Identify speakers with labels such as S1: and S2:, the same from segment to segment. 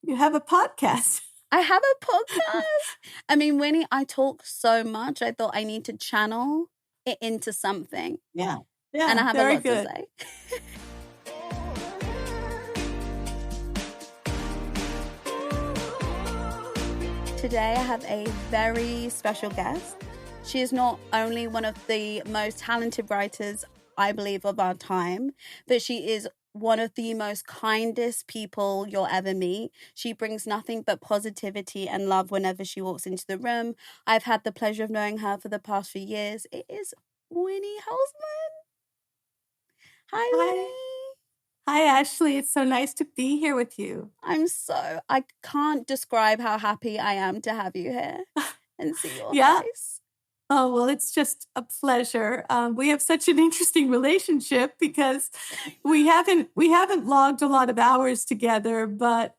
S1: You have a podcast.
S2: I have a podcast. I mean, Winnie, I talk so much. I thought I need to channel it into something.
S1: Yeah.
S2: And I have a lot to say. Today I have a very special guest. She is not only one of the most talented writers, I believe, of our time, but she is one of the most kindest people you'll ever meet. She brings nothing but positivity and love whenever she walks into the room. I've had the pleasure of knowing her for the past few years. It is Winnie Holzman. Hi, Winnie.
S1: Hi, Ashley. It's so nice to be here with you.
S2: I can't describe how happy I am to have you here and see your face.
S1: Oh, well, it's just a pleasure. We have such an interesting relationship because we haven't logged a lot of hours together, but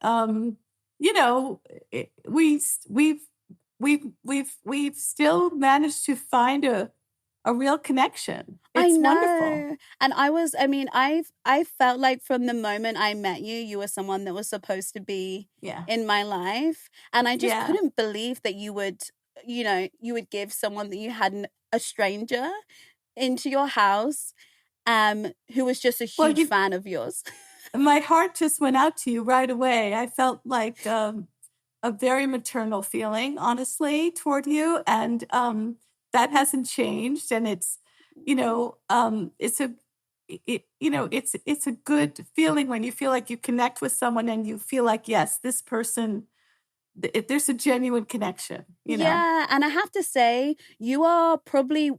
S1: we've still managed to find a real connection. It's wonderful.
S2: And I felt like from the moment I met you, you were someone that was supposed to be in my life. And I just couldn't believe that you would give someone that you hadn't, a stranger, into your house, who was just a huge fan of yours.
S1: My heart just went out to you right away. I felt like a very maternal feeling, honestly, toward you. And that hasn't changed. And it's a good feeling when you feel like you connect with someone and you feel like, yes, this person, there's a genuine connection, you know?
S2: Yeah, and I have to say, you are probably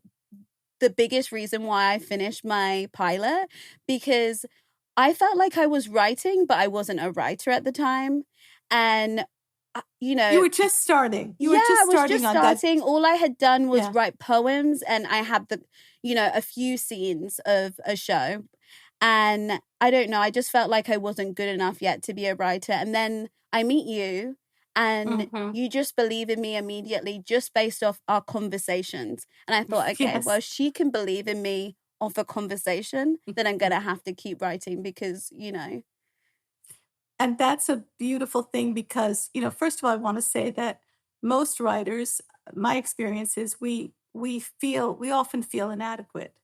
S2: the biggest reason why I finished my pilot, because I felt like I was writing, but I wasn't a writer at the time. And,
S1: you were just starting. I was just
S2: starting. All I had done was write poems, and I had a few scenes of a show. And I don't know, I just felt like I wasn't good enough yet to be a writer. And then I meet you. And you just believe in me immediately just based off our conversations. And I thought, okay, well, she can believe in me off a conversation, then I'm going to have to keep writing because,
S1: And that's a beautiful thing because, first of all, I want to say that most writers, my experience is we often feel inadequate.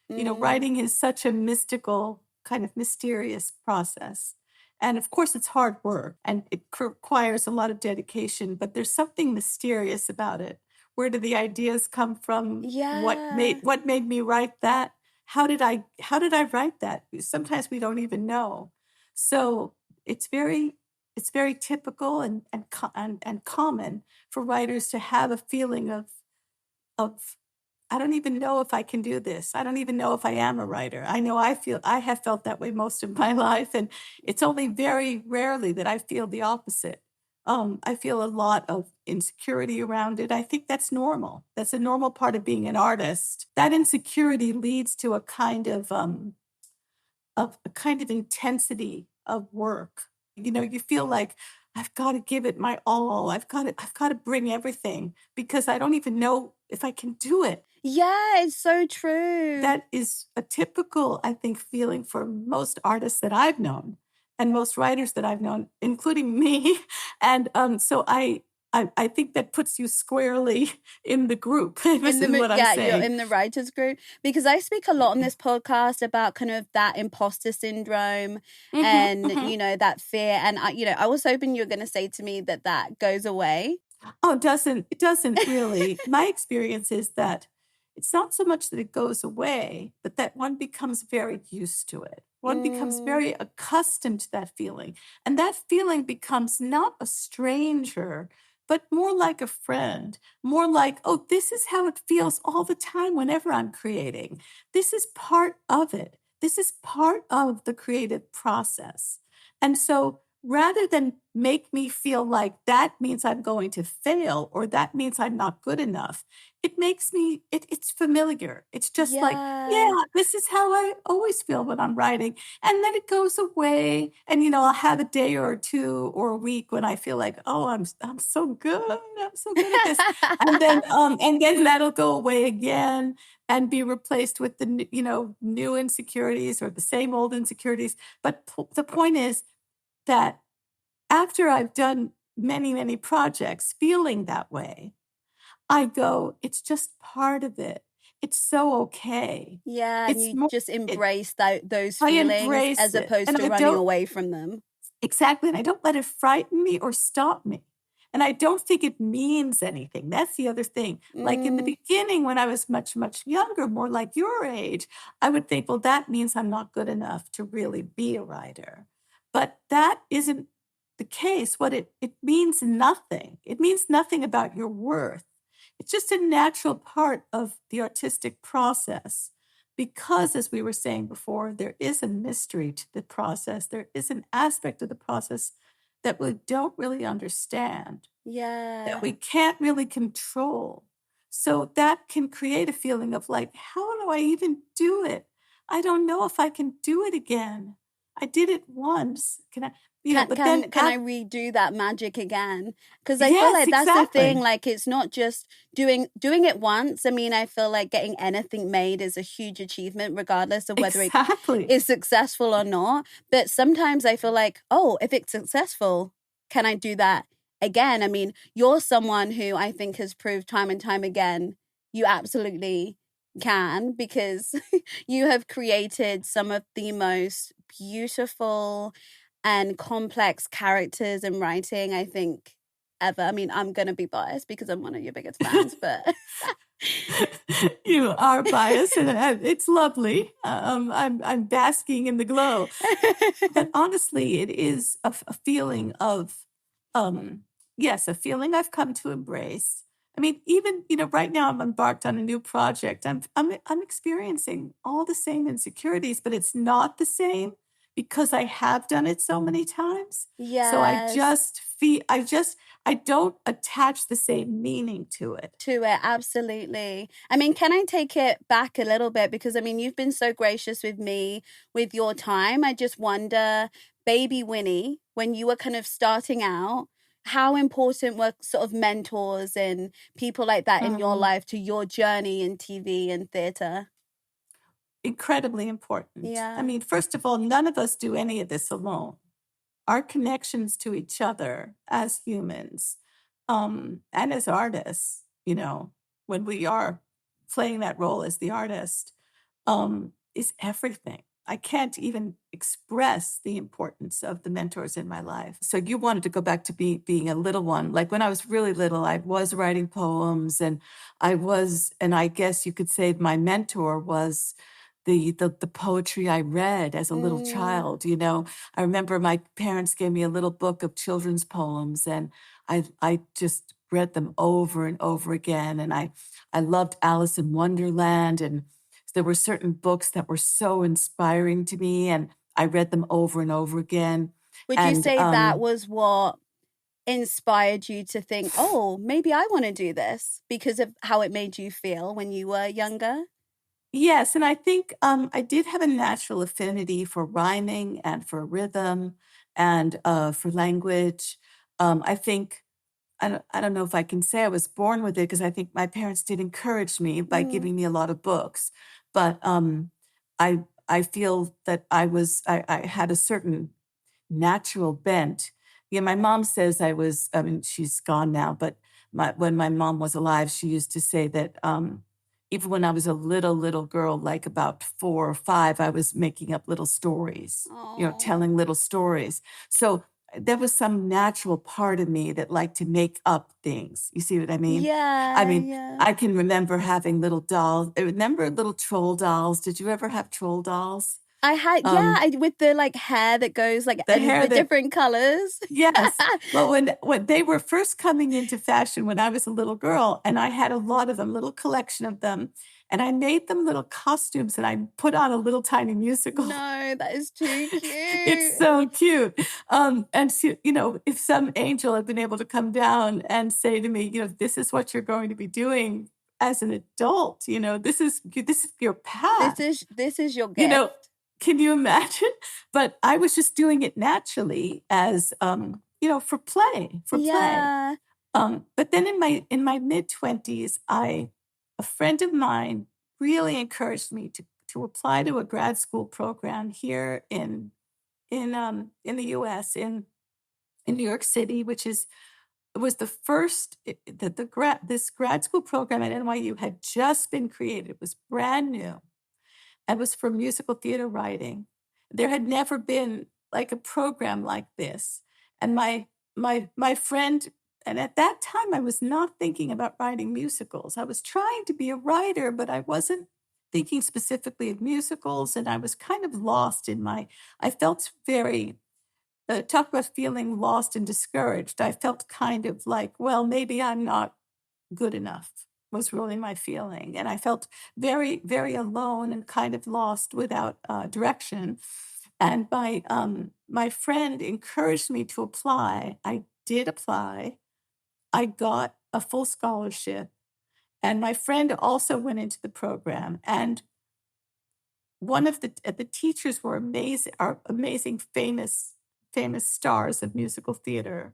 S1: Writing is such a mystical, kind of mysterious process. And of course, it's hard work and it requires a lot of dedication, but there's something mysterious about it. Where do the ideas come from?
S2: Yeah.
S1: What made me write that? How did I write that? Sometimes we don't even know. So it's very typical and common for writers to have a feeling of I don't even know if I can do this. I don't even know if I am a writer. I know I have felt that way most of my life. And it's only very rarely that I feel the opposite. I feel a lot of insecurity around it. I think that's normal. That's a normal part of being an artist. That insecurity leads to a kind of intensity of work. You feel like I've got to give it my all. I've got to bring everything because I don't even know if I can do it.
S2: Yeah, it's so true.
S1: That is a typical, I think, feeling for most artists that I've known and most writers that I've known, including me. And so I think that puts you squarely in the group. You're
S2: in the writers group. Because I speak a lot on this podcast about kind of that imposter syndrome and, that fear. And, I was hoping you were going to say to me that goes away.
S1: Oh, it doesn't really. My experience is that it's not so much that it goes away, but that one becomes very used to it. One becomes very accustomed to that feeling. And that feeling becomes not a stranger, but more like a friend, more like, oh, this is how it feels all the time whenever I'm creating. This is part of it. This is part of the creative process. And so rather than make me feel like that means I'm going to fail or that means I'm not good enough, it makes me, it's familiar. It's just like, this is how I always feel when I'm writing. And then it goes away and, I'll have a day or two or a week when I feel like, oh, I'm so good. I'm so good at this. and then that'll go away again and be replaced with the, new insecurities or the same old insecurities. But the point is that after I've done many, many projects feeling that way, I go, it's just part of it. It's so okay.
S2: Yeah, and
S1: It's
S2: you
S1: more,
S2: just
S1: it,
S2: embrace those
S1: I
S2: feelings
S1: embrace
S2: as
S1: it.
S2: opposed
S1: And
S2: to
S1: I
S2: running
S1: don't,
S2: away from them.
S1: exactly. And I don't let it frighten me or stop me. And I don't think it means anything. That's the other thing. Like in the beginning, when I was much, much younger, more like your age, I would think, well, that means I'm not good enough to really be a writer. But that isn't the case. What it means nothing. It means nothing about your worth. It's just a natural part of the artistic process. Because, as we were saying before, there is a mystery to the process. There is an aspect of the process that we don't really understand,
S2: Yeah.
S1: that we can't really control. So that can create a feeling of like, how do I even do it? I don't know if I can do it again. I did it once. Can I, but then,
S2: Can I redo that magic again? Because I feel
S1: yes,
S2: like that's the thing.
S1: exactly.
S2: Like, it's not just doing it once. I mean, I feel like getting anything made is a huge achievement, regardless of whether it
S1: Exactly.
S2: is successful or not. But sometimes I feel like, oh, if it's successful, can I do that again? I mean, you're someone who I think has proved time and time again you absolutely can, because you have created some of the most beautiful and complex characters and writing, I think, ever. I mean, I'm going to be biased because I'm one of your biggest fans, but
S1: You are biased, and it's lovely. I'm basking in the glow. But honestly, it is a feeling of, yes, a feeling I've come to embrace. I mean, even right now I'm embarked on a new project. I'm experiencing all the same insecurities, but it's not the same because I have done it so many times. So
S2: yes,
S1: I don't attach the same meaning to it.
S2: to it, absolutely. I mean, can I take it back a little bit? Because I mean, you've been so gracious with me with your time. I just wonder, baby Winnie, when you were kind of starting out, how important were sort of mentors and people like that in your
S1: Mm.
S2: life to your journey in TV and theatre?
S1: Incredibly important. I
S2: Yeah.
S1: mean, first of all, none of us do any of this alone. Our connections to each other as humans, and as artists, when we are playing that role as the artist, is everything. I can't even express the importance of the mentors in my life. So you wanted to go back to being a little one. Like when I was really little, I was writing poems, and I guess you could say my mentor was the poetry I read as a little child. I remember my parents gave me a little book of children's poems, and I just read them over and over again. And I loved Alice in Wonderland, and there were certain books that were so inspiring to me, and I read them over and over again.
S2: Would you
S1: And
S2: say that was what inspired you to think, oh, maybe I want to do this because of how it made you feel when you were younger?
S1: yes, and I think I did have a natural affinity for rhyming and for rhythm and for language. I think I don't know if I can say I was born with it, because I think my parents did encourage me by
S2: Mm.
S1: giving me a lot of books. But I feel that I had a certain natural bent. Yeah, my mom says I mean, she's gone now, but when my mom was alive, she used to say that even when I was a little girl, like about 4 or 5, I was making up little stories,
S2: Oh.
S1: telling little stories. So there was some natural part of me that liked to make up things. You see what I mean? I
S2: Yeah,
S1: mean,
S2: yeah.
S1: I can remember having little dolls. Remember little troll dolls? Did you ever have troll dolls?
S2: I had, yeah,
S1: Um,
S2: with the like hair that goes like
S1: the
S2: in
S1: hair
S2: the
S1: that
S2: different colors.
S1: Yes. Well, when they were first coming into fashion when I was a little girl, and I had a lot of them, little collection of them, and I made them little costumes, and I put on a little tiny musical.
S2: No, that is too
S1: It's
S2: cute.
S1: so cute. And so, if some angel had been able to come down and say to me, this is what you're going to be doing as an adult, this is your path.
S2: This is your
S1: You
S2: gift.
S1: know, can you imagine? But I was just doing it naturally as for play,
S2: Yeah.
S1: But then in my mid-20s, a friend of mine really encouraged me to apply to a grad school program here in the US, in New York City, it was the first, this grad school program at NYU had just been created. It was brand new. It was for musical theater writing. There had never been like a program like this. And my friend, and at that time I was not thinking about writing musicals. I was trying to be a writer, but I wasn't thinking specifically of musicals. And I was kind of lost I felt very, talk about feeling lost and discouraged. I felt kind of like, well, maybe I'm not good enough, was really my feeling. And I felt very, very alone and kind of lost without direction. And my friend encouraged me to apply. I did apply. I got a full scholarship. And my friend also went into the program. And one of the teachers were amazing, famous stars of musical theater,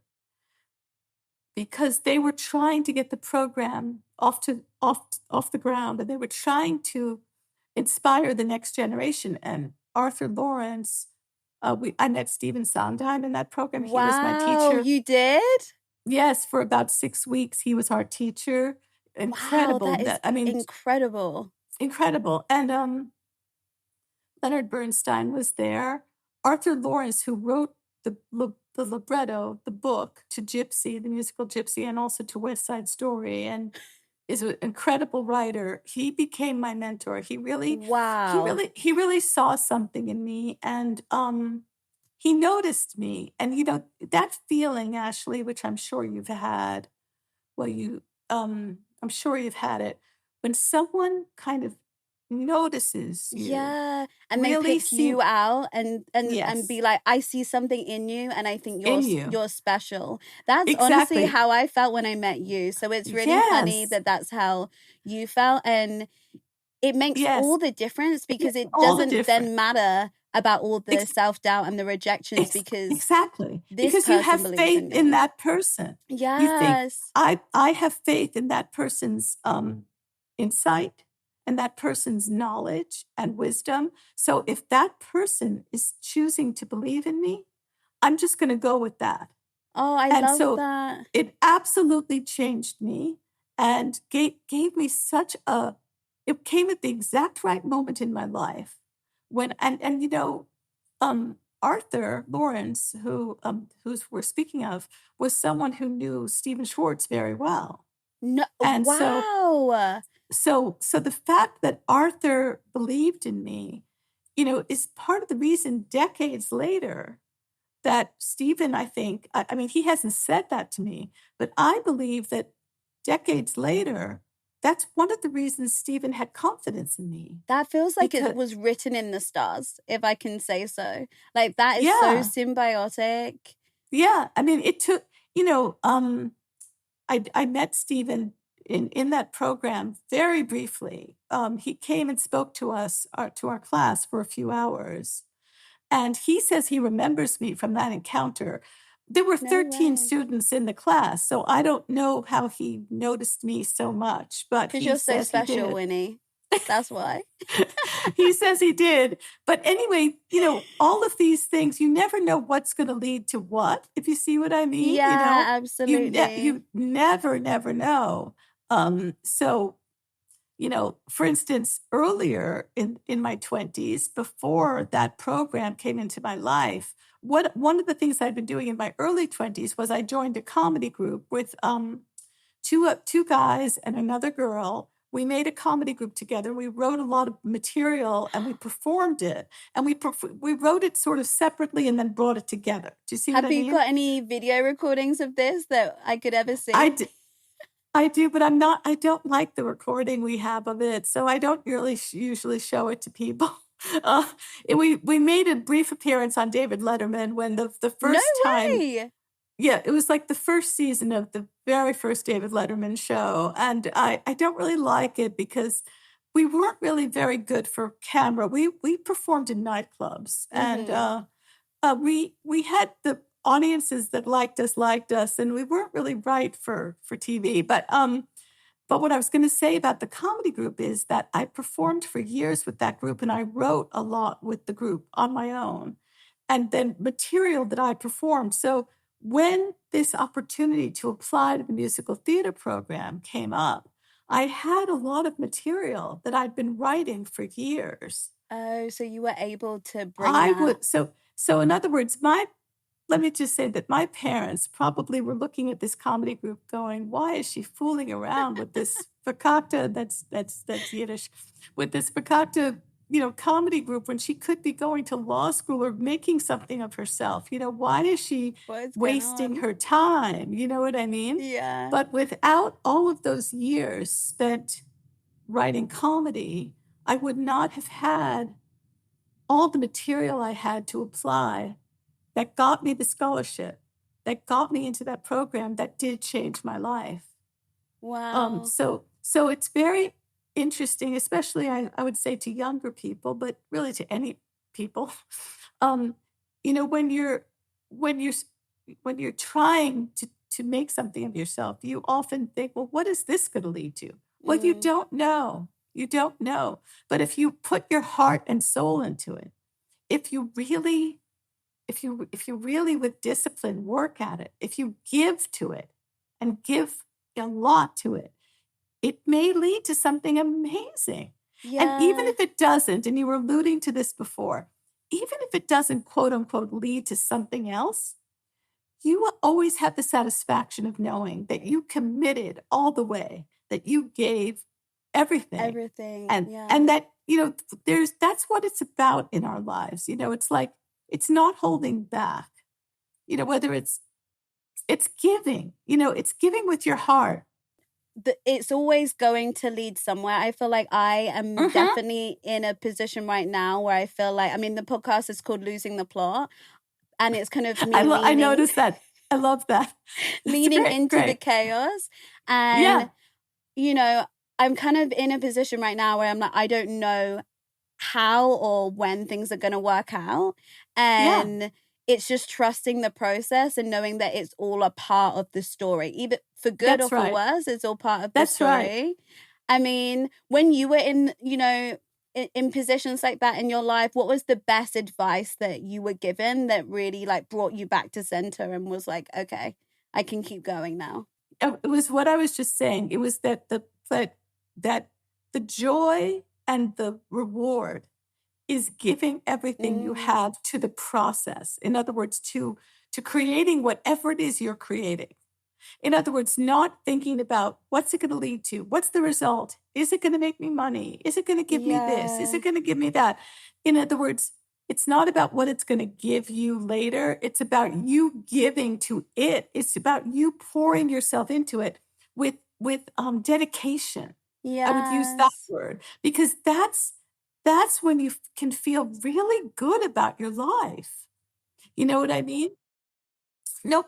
S1: because they were trying to get the program off the ground, and they were trying to inspire the next generation. And Arthur Lawrence, I met Stephen Sondheim in that program. He was my teacher.
S2: You did?
S1: Yes, for about 6 weeks, he was our teacher. Incredible.
S2: Wow, that is incredible.
S1: Incredible. And Leonard Bernstein was there. Arthur Lawrence, who wrote the libretto, the book to Gypsy, the musical Gypsy, and also to West Side Story, and is an incredible writer. He became my mentor. He really saw something in me, and he noticed me. And that feeling, Ashley, which I'm sure you've had, I'm sure you've had it, when someone kind of notices you,
S2: and
S1: really
S2: they pick you out and be like, I see something in you, and I think you're special. That's honestly how I felt when I met you. So it's really funny that that's how you felt, and it makes all the difference, because it doesn't then matter about all the self-doubt and the rejections, because
S1: you have faith in that person.
S2: Yes.
S1: You think, I have faith in that person's insight and that person's knowledge and wisdom. So if that person is choosing to believe in me, I'm just going to go with that.
S2: Oh, I love that.
S1: It absolutely changed me and gave me it came at the exact right moment in my life. When, Arthur Lawrence, who we're speaking of, was someone who knew Stephen Schwartz very well.
S2: No,
S1: and
S2: wow.
S1: So the fact that Arthur believed in me, is part of the reason decades later that Stephen, I think, I mean, he hasn't said that to me, but I believe that decades later, that's one of the reasons Stephen had confidence in me.
S2: That feels like it was written in the stars, if I can say so. Like, that is so symbiotic.
S1: Yeah. I mean, it took, I met Stephen in that program very briefly. He came and spoke to us, to our class for a few hours. And he says he remembers me from that encounter. There were 13 students in the class, so I don't know how he noticed me so much. But
S2: because you're so special, Winnie. That's why.
S1: He says he did. But anyway, all of these things, you never know what's going to lead to what, if you see what I mean.
S2: Yeah, absolutely.
S1: You never know. So, for instance, earlier in my 20s, before that program came into my life, one of the things I'd been doing in my early 20s was I joined a comedy group with two guys and another girl. We made a comedy group together. We wrote a lot of material and we performed it. And we wrote it sort of separately and then brought it together. Do you see what I mean?
S2: Have you got any video recordings of this that I could ever see?
S1: I do, but I don't like the recording we have of it. So I don't really usually show it to people. We made a brief appearance on David Letterman when the first time. Yeah, it was like the first season of the very first David Letterman show. And I don't really like it because we weren't really very good for camera. We performed in nightclubs. Mm-hmm. And we had the audiences that liked us, and we weren't really right for TV. But what I was going to say about the comedy group is that I performed for years with that group, and I wrote a lot with the group on my own, and then material that I performed. So when this opportunity to apply to the musical theater program came up, I had a lot of material that I'd been writing for years.
S2: Oh, so you were able to bring
S1: I
S2: that.
S1: would so in other words, let me just say that my parents probably were looking at this comedy group going, why is she fooling around with this fakakta, that's Yiddish, with this fakakta, comedy group when she could be going to law school or making something of herself? Why is she
S2: What's going
S1: wasting
S2: on?
S1: her time? You know what I mean?
S2: Yeah.
S1: But without all of those years spent writing comedy, I would not have had all the material I had to apply that got me the scholarship, that got me into that program that did change my life.
S2: Wow.
S1: So it's very interesting, especially I would say to younger people, but really to any people. When you're trying to make something of yourself, you often think, well, what is this going to lead to? Well, you don't know. You don't know. But if you put your heart and soul into it, if you really with discipline work at it, if you give to it and give a lot to it, it may lead to something amazing. And even if it doesn't, and you were alluding to this before, even if it doesn't, quote unquote, lead to something else, you will always have the satisfaction of knowing that you committed all the way, that you gave everything. And that, that's what it's about in our lives. It's like, it's not holding back, whether it's giving, it's giving with your heart.
S2: It's always going to lead somewhere. I feel like I am definitely in a position right now where I feel like, the podcast is called Losing the Plot, and it's kind of me
S1: I noticed that. I love that.
S2: Leaning into the chaos. And, I'm kind of in a position right now where I'm like, I don't know how or when things are going to work out. And it's just trusting the process and knowing that it's all a part of the story, either for good or for worse. It's all part of the story. Right. When you were in, in positions like that in your life, what was the best advice that you were given that really brought you back to center and was like, okay, I can keep going now?
S1: It was what I was just saying. It was that the joy and the reward is giving everything you have to the process. In other words, to creating whatever it is you're creating. In other words, not thinking about what's it going to lead to? What's the result? Is it going to make me money? Is it going to give me this? Is it going to give me that? In other words, it's not about what it's going to give you later. It's about you giving to it. It's about you pouring yourself into it with dedication. I would use that word, because that's when you can feel really good about your life. You know what I mean? You don't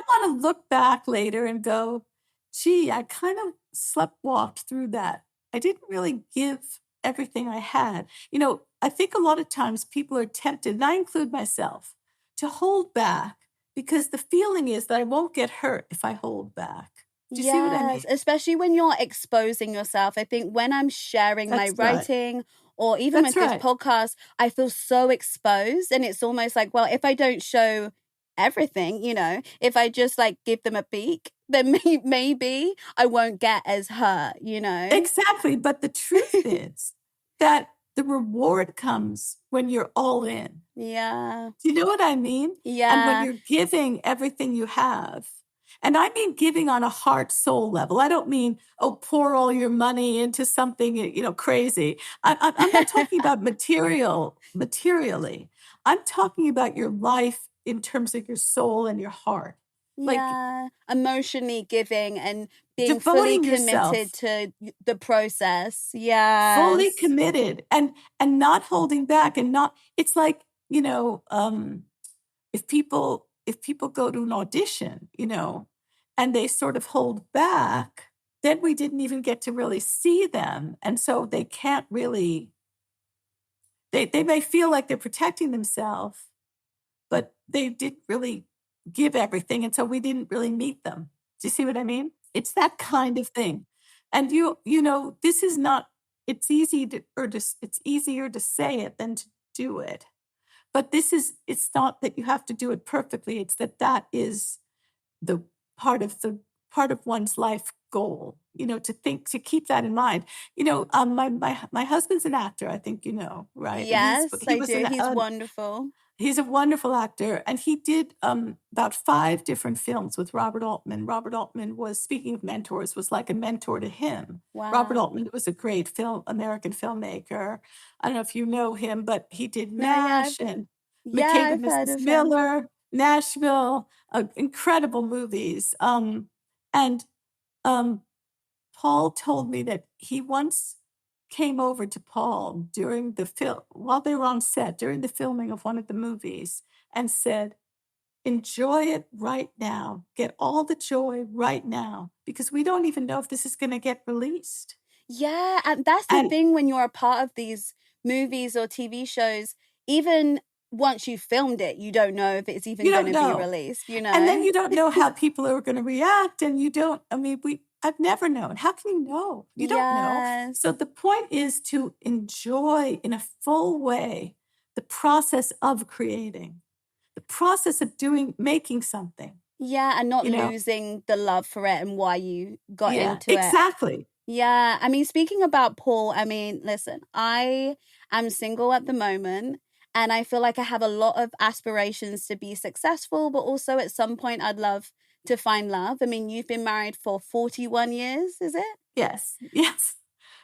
S1: want to look back later and go, gee, I kind of sleptwalked through that. I didn't really give everything I had. I think a lot of times people are tempted, and I include myself, to hold back because the feeling is that I won't get hurt if I hold back. Do you see what I mean?
S2: Especially when you're exposing yourself. I think when I'm sharing my writing or even with this podcast, I feel so exposed, and it's almost like, well, if I don't show everything, if I just give them a peek, then maybe I won't get as hurt,
S1: Exactly. But the truth is that the reward comes when you're all in.
S2: Yeah.
S1: Do you know what I mean?
S2: Yeah.
S1: And when you're giving everything you have. And I mean giving on a heart soul level. I don't mean, pour all your money into something, crazy. I'm not talking about materially. I'm talking about your life in terms of your soul and your heart.
S2: Emotionally giving and being fully committed to the process. Yeah.
S1: Fully committed and not holding back and not, it's like, if people go to an audition, and they sort of hold back, then we didn't even get to really see them. And so they can't really, they may feel like they're protecting themselves, but they didn't really give everything. And so we didn't really meet them. Do you see what I mean? It's that kind of thing. And this is not, it's easier to say it than to do it. But it's not that you have to do it perfectly. It's that is the part of one's life goal, to keep that in mind. My husband's an actor, I think, right? And
S2: Yes,
S1: he
S2: I
S1: was
S2: do. He's wonderful.
S1: he's a wonderful actor, and he did about 5 different films with Robert Altman. Robert Altman speaking of mentors, was like a mentor to him. Robert
S2: Wow.
S1: Altman was a great American filmmaker. I don't know if you know him, but he did
S2: No, yeah,
S1: MASH and
S2: yeah,
S1: McCabe
S2: I've
S1: and
S2: heard
S1: Mrs.
S2: of him.
S1: Miller, Nashville, incredible movies. And Paul told me that he once came over to Paul during the film, while they were on set, during the filming of one of the movies, and said, enjoy it right now. Get all the joy right now, because we don't even know if this is going to get released.
S2: Yeah, and that's the thing when you're a part of these movies or TV shows, even once you've filmed it, you don't know if it's even going to be released,
S1: And then you don't know how people are going to react, and I've never known. How can you know? You don't know. So the point is to enjoy in a full way the process of creating, the process of making something.
S2: Yeah, and not losing the love for it and why you got into it.
S1: Exactly.
S2: Yeah, I mean, speaking about Paul, I mean, listen, I am single at the moment, and I feel like I have a lot of aspirations to be successful, but also at some point I'd love to find love. I mean, you've been married for 41 years, is it?
S1: Yes.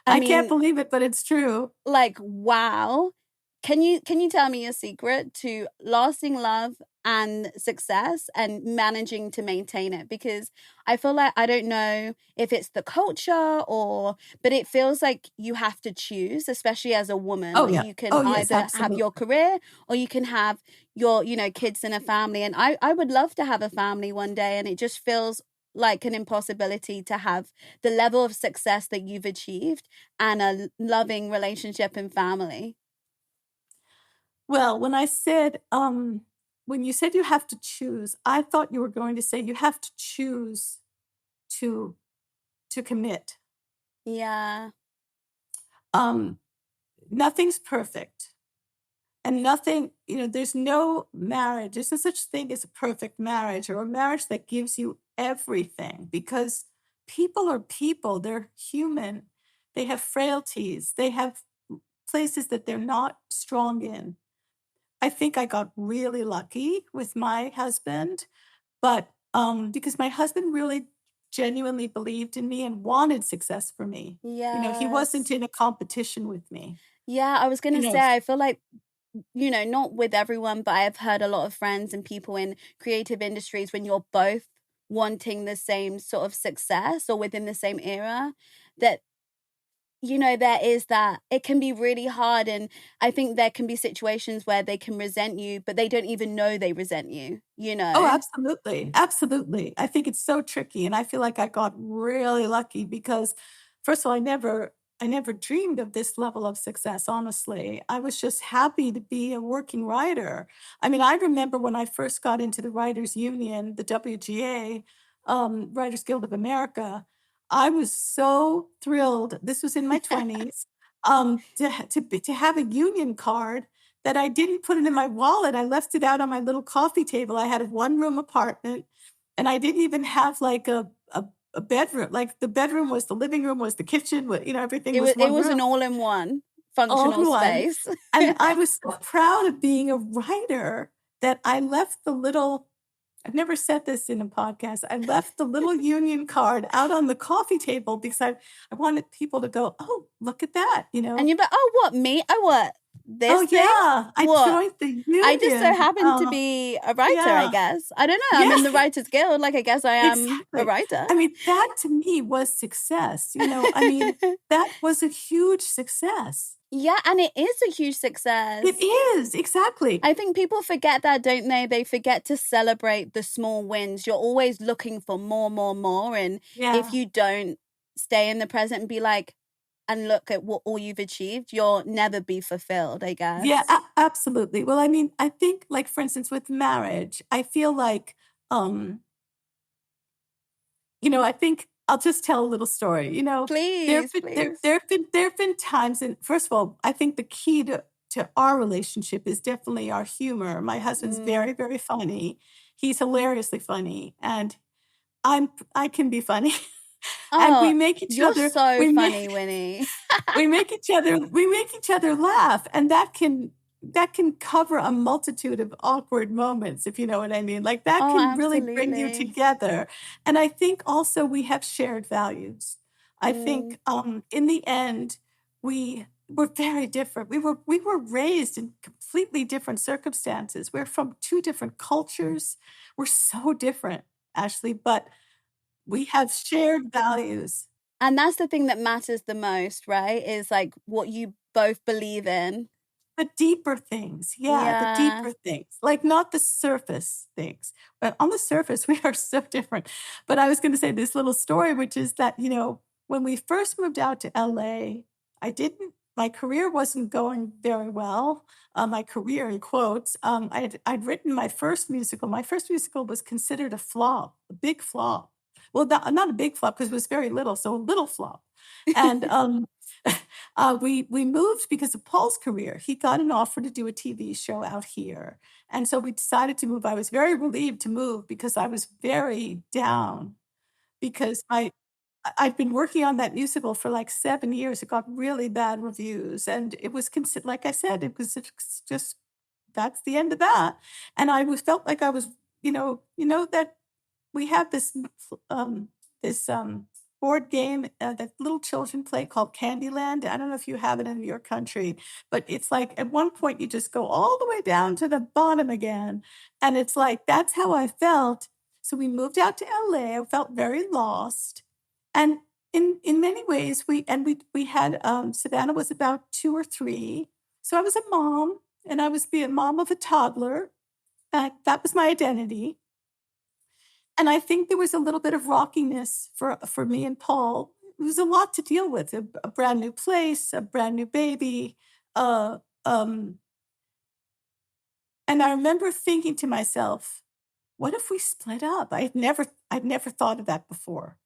S1: I can't believe it, but it's true.
S2: Like, wow. Can you tell me a secret to lasting love and success and managing to maintain it? Because I feel like, I don't know if it's the culture but it feels like you have to choose, especially as a woman.
S1: Oh, yeah.
S2: You can either have your career or you can have your, kids and a family. And I would love to have a family one day, and it just feels like an impossibility to have the level of success that you've achieved and a loving relationship and family.
S1: Well, when you said you have to choose, I thought you were going to say you have to choose to commit.
S2: Yeah.
S1: Nothing's perfect. And nothing, there's no marriage. There's no such thing as a perfect marriage or a marriage that gives you everything, because people are people. They're human. They have frailties. They have places that they're not strong in. I think I got really lucky with my husband, but because my husband really genuinely believed in me and wanted success for me.
S2: Yeah.
S1: He wasn't in a competition with me.
S2: Yeah, I was going to say, I feel like, not with everyone, but I've heard a lot of friends and people in creative industries, when you're both wanting the same sort of success or within the same era, that there is that it can be really hard. And I think there can be situations where they can resent you, but they don't even know they resent you,
S1: Oh, absolutely. Absolutely. I think it's so tricky. And I feel like I got really lucky because, first of all, I never dreamed of this level of success, honestly. I was just happy to be a working writer. I mean, I remember when I first got into the Writers Union, the WGA, Writers Guild of America, I was so thrilled. This was in my 20s, to have a union card that I didn't put it in my wallet. I left it out on my little coffee table. I had a 1-room apartment, and I didn't even have like a bedroom. Like the bedroom was the living room, was the kitchen, everything was one
S2: It was
S1: room.
S2: an all-in-one functional space.
S1: And I was so proud of being a writer that I left I've never said this in a podcast. I left the little union card out on the coffee table because I wanted people to go, oh, look at that,
S2: And you're like, oh, what, me? Oh, what? This thing?
S1: Yeah, I joined the union.
S2: I just so happened to be a writer, I guess. I don't know. I'm in the Writers Guild. Like, I guess I am a writer.
S1: I mean, that to me was success. That was a huge success.
S2: Yeah, and it is a huge success.
S1: It is, exactly.
S2: I think people forget that, don't they? They forget to celebrate the small wins. You're always looking for more. And if you don't stay in the present and be like, and look at what all you've achieved, you'll never be fulfilled, I guess.
S1: Yeah, absolutely. Well, I mean, I think, like, for instance, with marriage, I feel like, I think I'll just tell a little story.
S2: Please,
S1: there have been times, and first of all, I think the key to to our relationship is definitely our humor. My husband's very, very funny. He's hilariously funny, and I can be funny. And we
S2: Oh,
S1: make each
S2: you're
S1: other
S2: so
S1: we
S2: funny,
S1: make
S2: Winnie.
S1: we make each other laugh, and that can cover a multitude of awkward moments, if you know what I mean. Like that
S2: Oh,
S1: can really bring you
S2: absolutely.
S1: together. And I think also we have shared values. I
S2: Mm,
S1: think in the end we were very different. We were raised in completely different circumstances. We're from two different cultures. We're so different, Ashley, but we have shared values.
S2: and that's the thing that matters the most, right? Is like what you both believe in.
S1: The deeper things, yeah, the
S2: Yeah.
S1: deeper things, like not the surface things. But on the surface, we are so different. But I was going to say this little story, which is that, when we first moved out to LA, my career wasn't going very well. My career, in quotes, I'd written my first musical. My first musical was considered a flop, a big flop. Well, not a big flop because it was very little, so a little flop. And we moved because of Paul's career. He got an offer to do a TV show out here. And so we decided to move. I was very relieved to move because I was very down because I'd been working on that musical for like 7 years. It got really bad reviews. And it was considered, like I said, it was just that's the end of that. And felt like I was, that we have this board game that little children play called Candyland. I don't know if you have it in your country, but it's like at one point you just go all the way down to the bottom again, and it's like that's how I felt. So we moved out to LA. I felt very lost, and in many ways we had Savannah was about 2 or 3, so I was a mom, and I was being a mom of a toddler. That was my identity. And I think there was a little bit of rockiness for me and Paul. It was a lot to deal with, a brand new place, a brand new baby. Uh, um, and I remember thinking to myself, what if we split up? I'd never thought of that before.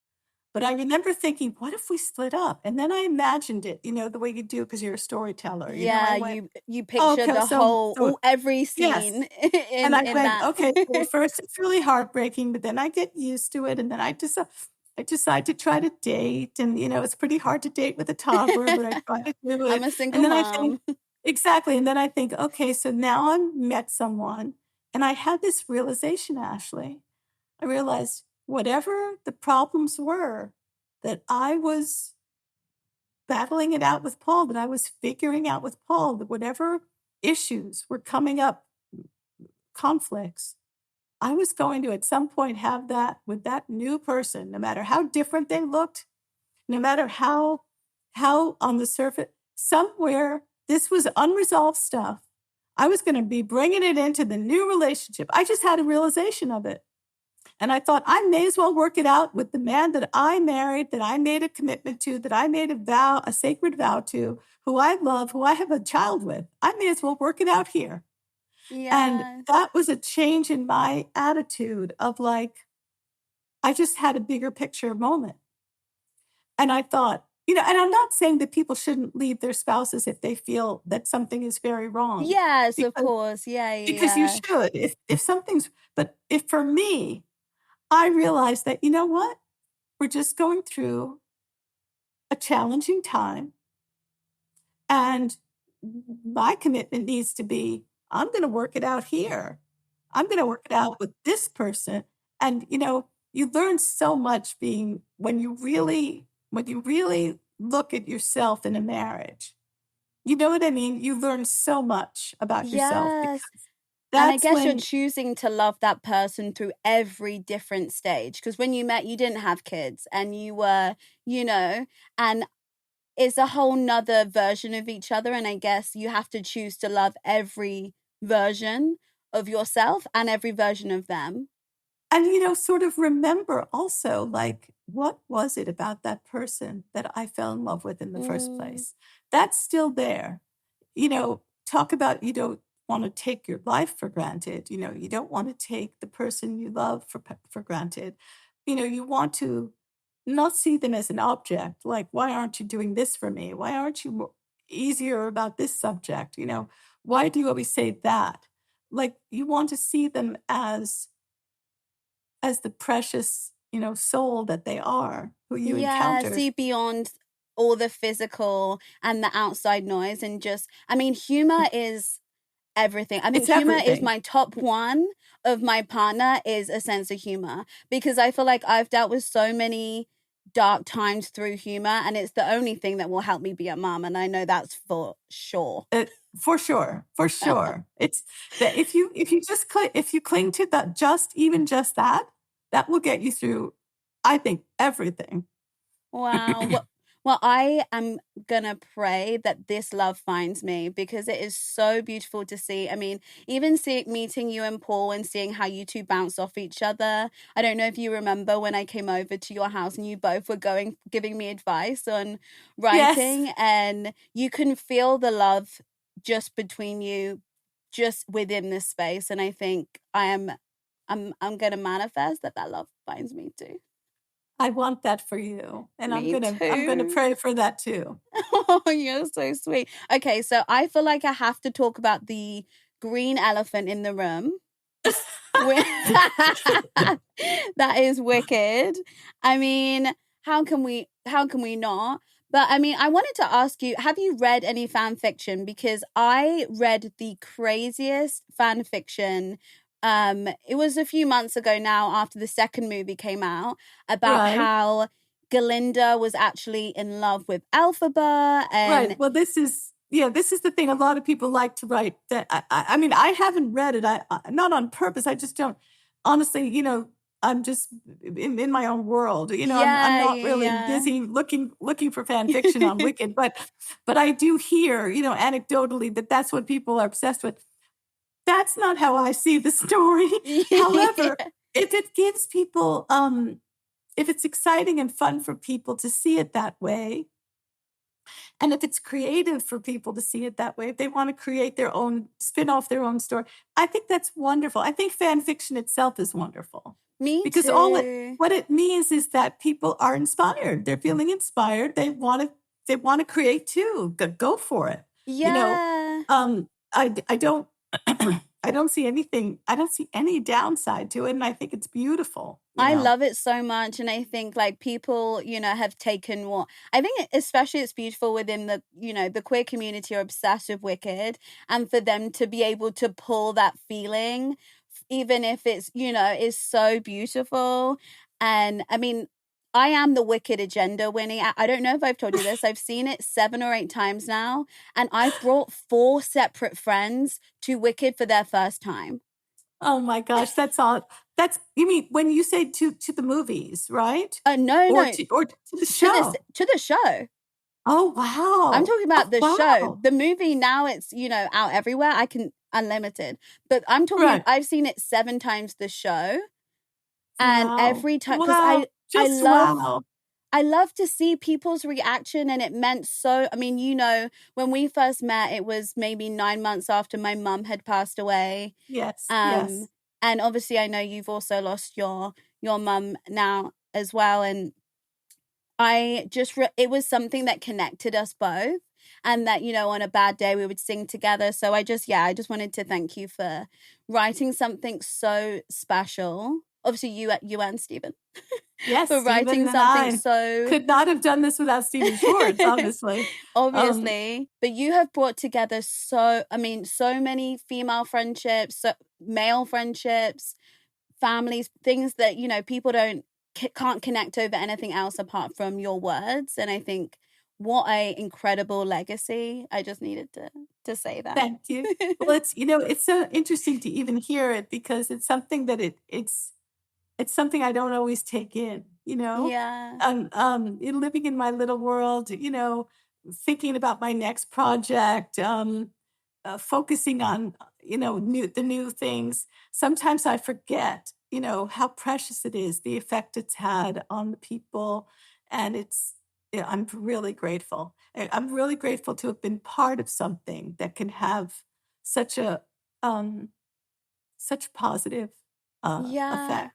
S1: But I remember thinking, what if we split up? And then I imagined it, the way you do because you're a storyteller. I
S2: Yeah,
S1: went,
S2: you
S1: oh,
S2: picture
S1: okay,
S2: the whole every
S1: yes.
S2: scene
S1: And I
S2: in
S1: went,
S2: that.
S1: okay, well, first it's really heartbreaking, but then I get used to it. And then I decide to try to date. And, it's pretty hard to date with a toddler, but I try to do
S2: I'm
S1: it.
S2: a single
S1: And then I think,
S2: mom.
S1: exactly. And then I think, okay, so now I've met someone. And I had this realization, Ashley. I realized whatever the problems were that I was battling it out with Paul, that I was figuring out with Paul, that whatever issues were coming up, conflicts, I was going to at some point have that with that new person, no matter how different they looked, no matter how on the surface, somewhere this was unresolved stuff. I was going to be bringing it into the new relationship. I just had a realization of it. And I thought I may as well work it out with the man that I married, that I made a commitment to, that I made a sacred vow to, who I love, who I have a child with. I may as well work it out here. And
S2: Yes.
S1: that was a change in my attitude of like, I just had a bigger picture moment. And I thought, and I'm not saying that people shouldn't leave their spouses if they feel that something is very wrong.
S2: Yes, of
S1: Because
S2: course. Yeah,
S1: because you
S2: yeah.
S1: should. If something's but if for me, I realized that, you know what? We're just going through a challenging time. And my commitment needs to be, I'm going to work it out here. I'm going to work it out with this person. And, you learn so much being when you really look at yourself in a marriage. You know what I mean? You learn so much about yourself because
S2: Yes. And I
S1: that's
S2: guess you're
S1: when,
S2: choosing to love that person through every different stage. Because when you met, you didn't have kids and you were, and it's a whole nother version of each other. And I guess you have to choose to love every version of yourself and every version of them.
S1: and, sort of remember also, like, what was it about that person that I fell in love with in the first
S2: Mm,
S1: place? That's still there. Talk about you don't want to take your life for granted. You don't want to take the person you love for granted. You want to not see them as an object. Like, why aren't you doing this for me? Why aren't you? easier about this subject? Why do you always say that? Like, you want to see them as the precious, soul that they are, who you
S2: Yeah,
S1: encounter.
S2: see beyond all the physical and the outside noise, and just, I mean, humor is everything. I think
S1: It's
S2: humor is
S1: everything.
S2: my top one of my partner, is a sense of humor, because I feel like I've dealt with so many dark times through humor, and it's the only thing that will help me be a mom, and I know that's for sure.
S1: For sure, for sure. It's that if you if you cling to that, even just that will get you through, I think, everything.
S2: Wow. Well, I am gonna pray that this love finds me, because it is so beautiful to see. I mean, even meeting you and Paul and seeing how you two bounce off each other. I don't know if you remember when I came over to your house and you both were giving me advice on
S1: Yes,
S2: writing, and you can feel the love just between you, just within this space. And I think I'm gonna manifest that love finds me too.
S1: I want that for you, and I'm
S2: Me
S1: gonna
S2: too.
S1: pray for that too.
S2: Oh, you're so sweet. Okay, so I feel like I have to talk about the green elephant in the room. Wi- That is wicked. I mean, how can we not? But I mean, I wanted to ask you, have you read any fan fiction? Because I read the craziest fan fiction. It was a few months ago now, after the second movie came out, about
S1: Right,
S2: how Galinda was actually in love with Elphaba, and
S1: right. Well, this is the thing. A lot of people like to write that. I mean, I haven't read it. Not on purpose. I just don't. Honestly, I'm just in my own world. I'm
S2: yeah,
S1: not really
S2: yeah,
S1: busy looking for fan fiction on
S2: yeah.
S1: Wicked, but I do hear, anecdotally, that that's what people are obsessed with. That's not how I see the story. However, if it gives people, if it's exciting and fun for people to see it that way, and if it's creative for people to see it that way, if they want to create their own, spin off their own story, I think that's wonderful. I think fan fiction itself is wonderful,
S2: Me
S1: because
S2: too.
S1: what it means is that people are inspired. They're feeling inspired. They want to create too. Go for it. You know,
S2: Yeah.
S1: I don't I don't see anything. I don't see any downside to it, and I think it's beautiful.
S2: I love it so much, and I think like people, have taken what I think, especially it's beautiful within the queer community are obsessed with Wicked, and for them to be able to pull that feeling, even if it's is so beautiful. And I mean, I am the Wicked agenda, Winnie. I don't know if I've told you this. I've seen it 7 or 8 times now, and I've brought 4 separate friends to Wicked for their first time.
S1: Oh my gosh, that's all. You mean when you say to the movies, right?
S2: No,
S1: Or
S2: no,
S1: to the
S2: to
S1: show?
S2: the show.
S1: Oh
S2: I'm
S1: wow!
S2: talking
S1: Oh
S2: about the show.
S1: wow!
S2: The movie now, it's, out everywhere. I can unlimited. But I'm talking
S1: Right?
S2: I've seen it 7 times the show, and
S1: Wow!
S2: every time, cuz
S1: Wow!
S2: I
S1: Just
S2: love
S1: wow!
S2: I love to see people's reaction, and it meant so. I mean, when we first met, it was maybe 9 months after my mum had passed away.
S1: Yes,
S2: Um
S1: yes.
S2: and obviously I know you've also lost your mum now as well, and it was something that connected us both, and that, on a bad day we would sing together. So I just wanted to thank you for writing something so special. Obviously you and Stephen
S1: Yes,
S2: for
S1: Stephen
S2: writing
S1: and
S2: something
S1: I
S2: so
S1: could not have done this without Stephen Schwartz, honestly. Um,
S2: obviously, but you have brought together so many female friendships, male friendships, families, things that people can't connect over anything else apart from your words. And I think, what a incredible legacy. I just needed to say that.
S1: Thank you. Well, it's so interesting to even hear it, because it's something that it's something I don't always take in,
S2: Yeah.
S1: living in my little world, thinking about my next project, focusing on, the new things. Sometimes I forget, how precious it is, the effect it's had on the people. And yeah, I'm really grateful. I'm really grateful to have been part of something that can have such a, um, such positive
S2: Yeah.
S1: effect.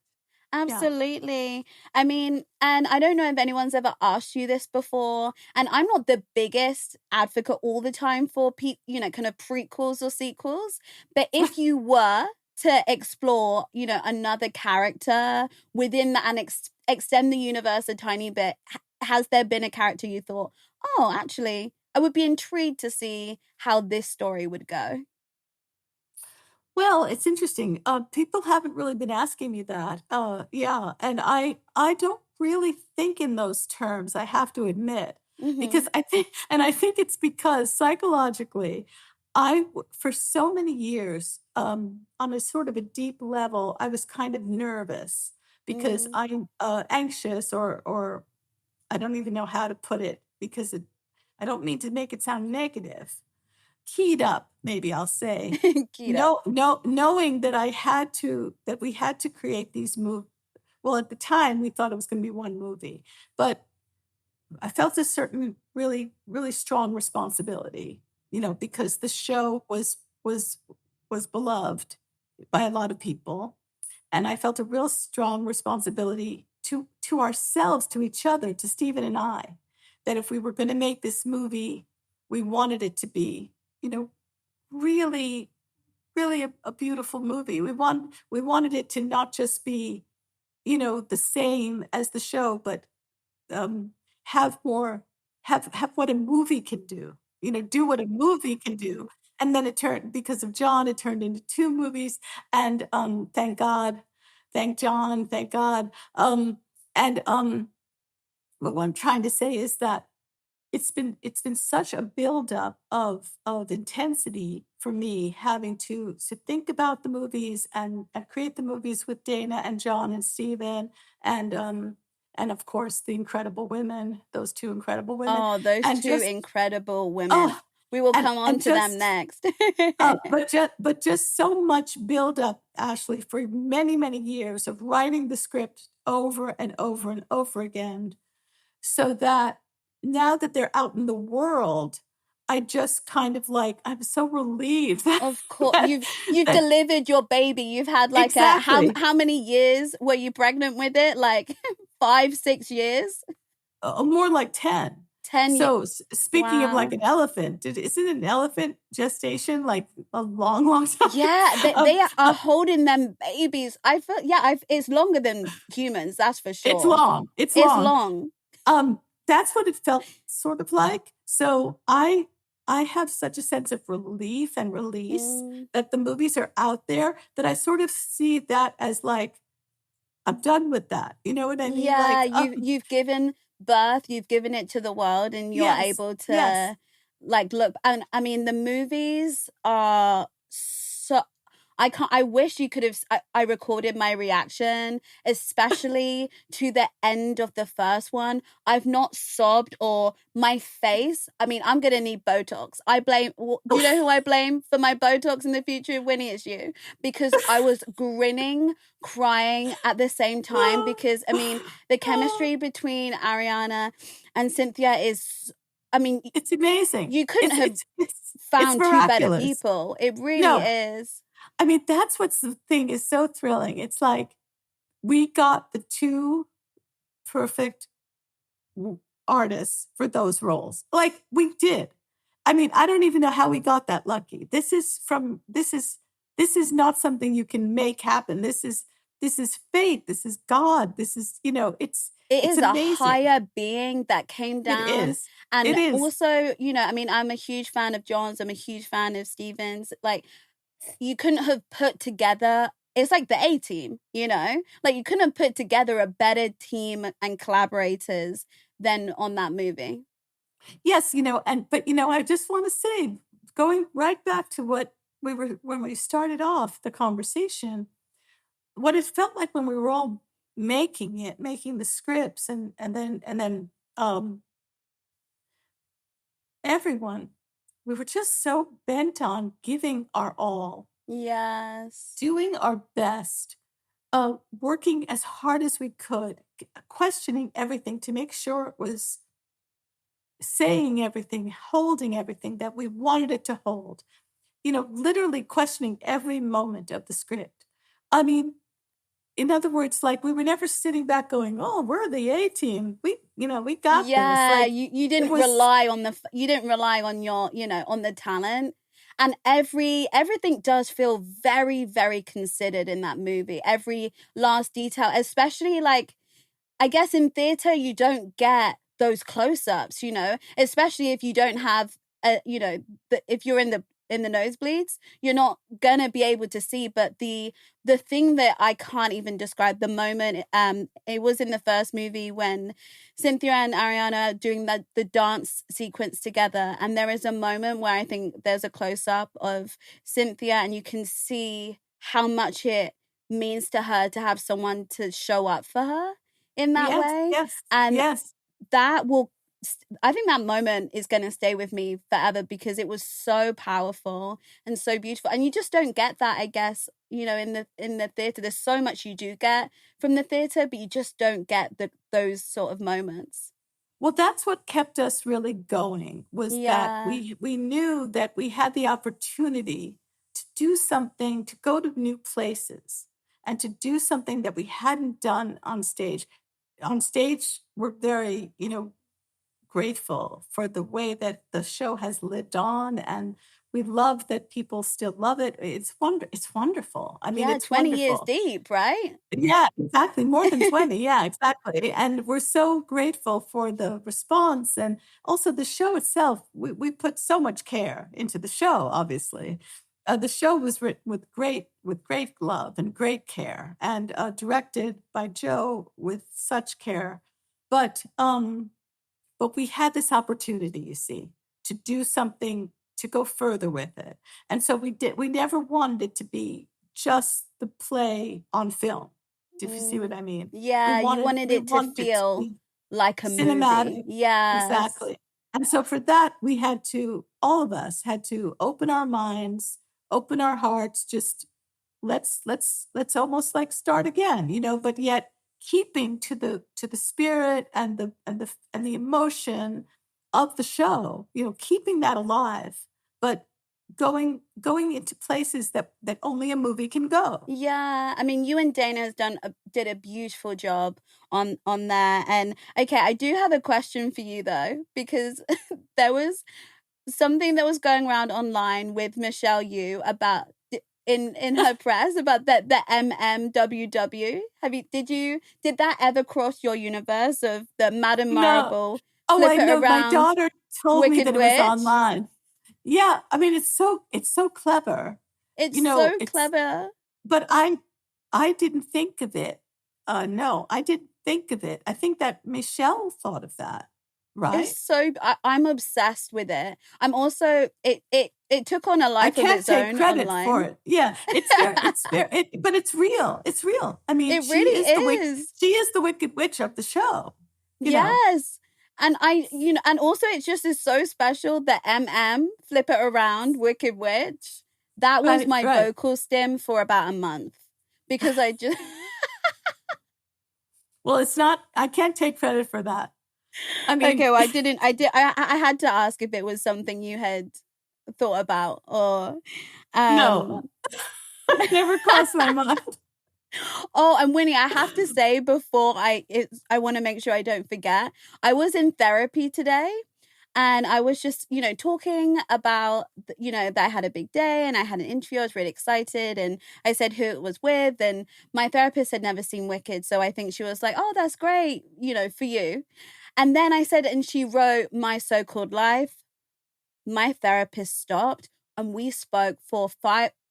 S2: Absolutely. I mean, and I don't know if anyone's ever asked you this before, and I'm not the biggest advocate all the time for kind of prequels or sequels, but if you were to explore, another character within that and extend the universe a tiny bit, has there been a character you thought, oh, actually, I would be intrigued to see how this story would go?
S1: Well, it's interesting. People haven't really been asking me that. Yeah, and I don't really think in those terms, I have to admit,
S2: Mm-hmm.
S1: because I think it's because psychologically, for so many years, on a sort of a deep level, I was kind of nervous because
S2: Mm.
S1: I'm anxious, or I don't even know how to put it, because I don't mean to make it sound negative. Keyed up, maybe I'll say.
S2: Keyed up.
S1: No, knowing that we had to create these well, at the time, we thought it was gonna be one movie, but I felt a certain really, really strong responsibility, because the show was beloved by a lot of people, and I felt a real strong responsibility to ourselves, to each other, to Stephen and I, that if we were gonna make this movie, we wanted it to be, you know, really, really a beautiful movie. We wanted it to not just be, the same as the show, but um, have more, have what a movie can do. Do what a movie can do. And then it turned, because of John, it turned into two movies. And thank God, thank John, thank God. And but what I'm trying to say is that it's been such a buildup of intensity for me, having to think about the movies, and create the movies with Dana and John and Steven, and of course the incredible women, those two incredible women,
S2: Oh, those
S1: and
S2: two
S1: just
S2: incredible women.
S1: oh
S2: We will come on
S1: and
S2: to them
S1: just
S2: next.
S1: but just so much buildup, Ashley, for many, many years of writing the script over and over and over again, so that now that they're out in the world, I just kind of like, I'm so relieved that
S2: Of course,
S1: that
S2: you've
S1: that
S2: delivered your baby. You've had like a
S1: exactly,
S2: how many years were you pregnant with it? Like 5, 6 years,
S1: more like 10.
S2: 10 years.
S1: So, speaking of like
S2: Wow.
S1: an elephant, isn't an elephant gestation like a long, long time?
S2: Yeah, they,
S1: Um,
S2: they are
S1: uh,
S2: holding them babies. I feel it's longer than humans, that's for
S1: it's
S2: sure.
S1: long. It's
S2: It's
S1: long.
S2: long.
S1: That's what it felt sort of like. So I have such a sense of relief and release
S2: Mm.
S1: that the movies are out there, that I sort of see that as like, I'm done with that. You know what I mean?
S2: Yeah,
S1: Like,
S2: you've given birth, you've given it to the world, and you're
S1: yes,
S2: able
S1: yes.
S2: to like look. And I mean, the movies are so. I wish you could have. I recorded my reaction, especially to the end of the first one. I've not sobbed or my face. I mean, I'm gonna need Botox. I blame. Do you know who I blame for my Botox in the future? Winnie, it's you, because I was grinning, crying at the same time, because I mean the chemistry between Ariana and Cynthia is, I mean,
S1: It's amazing.
S2: you couldn't
S1: It's
S2: have
S1: it's it's
S2: found two better
S1: miraculous.
S2: people. It really
S1: No,
S2: is.
S1: I mean, that's what's the thing is so thrilling. It's like we got the two perfect artists for those roles. Like, we did. I mean, I don't even know how we got that lucky. This is not something you can make happen. This is fate. This is God. This is,
S2: It
S1: it's
S2: is a
S1: amazing.
S2: higher being that came
S1: It
S2: down.
S1: is. It
S2: And
S1: is.
S2: also, I mean, I'm a huge fan of John's. I'm a huge fan of Stephen's. Like, you couldn't have put together, it's like the A team, Like, you couldn't have put together a better team and collaborators than on that movie.
S1: Yes, I just want to say, going right back to what we were when we started off the conversation, what it felt like when we were all making the scripts, and then everyone, we were just so bent on giving our all,
S2: Yes.
S1: doing our best, working as hard as we could, questioning everything to make sure it was saying everything, holding everything that we wanted it to hold, literally questioning every moment of the script. I mean, in other words, like we were never sitting back going, "Oh, we're the A team. We got this." Like,
S2: you didn't rely on your, on the talent. And everything does feel very, very considered in that movie. Every last detail, especially like, I guess in theater, you don't get those close-ups, especially if you don't have, if you're in the nosebleeds, you're not gonna be able to see. But the thing that I can't even describe, the moment, it was in the first movie when Cynthia and Ariana are doing the dance sequence together, and there is a moment where I think there's a close-up of Cynthia, and you can see how much it means to her to have someone to show up for her in that way. And that will, I think that moment is going to stay with me forever, because it was so powerful and so beautiful. And you just don't get that, I guess, in the theater. There's so much you do get from the theater, but you just don't get those sort of moments.
S1: Well, that's what kept us really going, was that we knew that we had the opportunity to do something, to go to new places, and to do something that we hadn't done on stage. On stage, we're very, grateful for the way that the show has lived on, and we love that people still love it. It's wonderful. I mean, it's
S2: 20
S1: wonderful.
S2: years deep, right?
S1: Yeah, exactly. More than 20. Yeah, exactly. And we're so grateful for the response, and also the show itself. We put so much care into the show, obviously. The show was written with great love and great care, and directed by Joe with such care. But we had this opportunity, you see, to do something, to go further with it. And so we did. We never wanted it to be just the play on film. Do you see what I mean?
S2: Yeah, you wanted it to feel like a
S1: cinematic
S2: movie. Yeah,
S1: exactly. And so for that, all of us had to open our minds, open our hearts, just let's almost like start again, but yet keeping to the spirit and the emotion of the show, keeping that alive, but going into places that only a movie can go.
S2: Yeah, I mean, you and Dana did a beautiful job on there. And okay, I do have a question for you though, because there was something that was going around online with Michelle Yu about in her press about the MMWW. Did that ever cross your universe of the Madame Marble?
S1: No. Oh, I know. My daughter told me that it was online. Yeah, I mean, it's so clever.
S2: It's so clever.
S1: But I didn't think of it. No, I didn't think of it. I think that Michelle thought of that. Right.
S2: It's so I'm obsessed with it. I'm also it took on a life of its own. I can't
S1: take credit
S2: online.
S1: for it. Yeah, but it's real. It's real. I mean,
S2: it really is.
S1: She is the Wicked Witch of the show.
S2: Yes. And and also it just is so special. The flip it around, Wicked Witch. That was my vocal stim for about a month, because I just.
S1: Well, it's not. I can't take credit for that. I mean,
S2: okay, well, I had to ask if it was something you had thought about, or
S1: no, it never crossed my mind.
S2: Oh, and Winnie, I have to say before I want to make sure I don't forget. I was in therapy today, and I was just, talking about, that I had a big day and I had an interview. I was really excited, and I said who it was with, and my therapist had never seen Wicked, so I think she was like, "Oh, that's great, for you." And then I said, and she wrote My So-Called Life. My therapist stopped, and we spoke for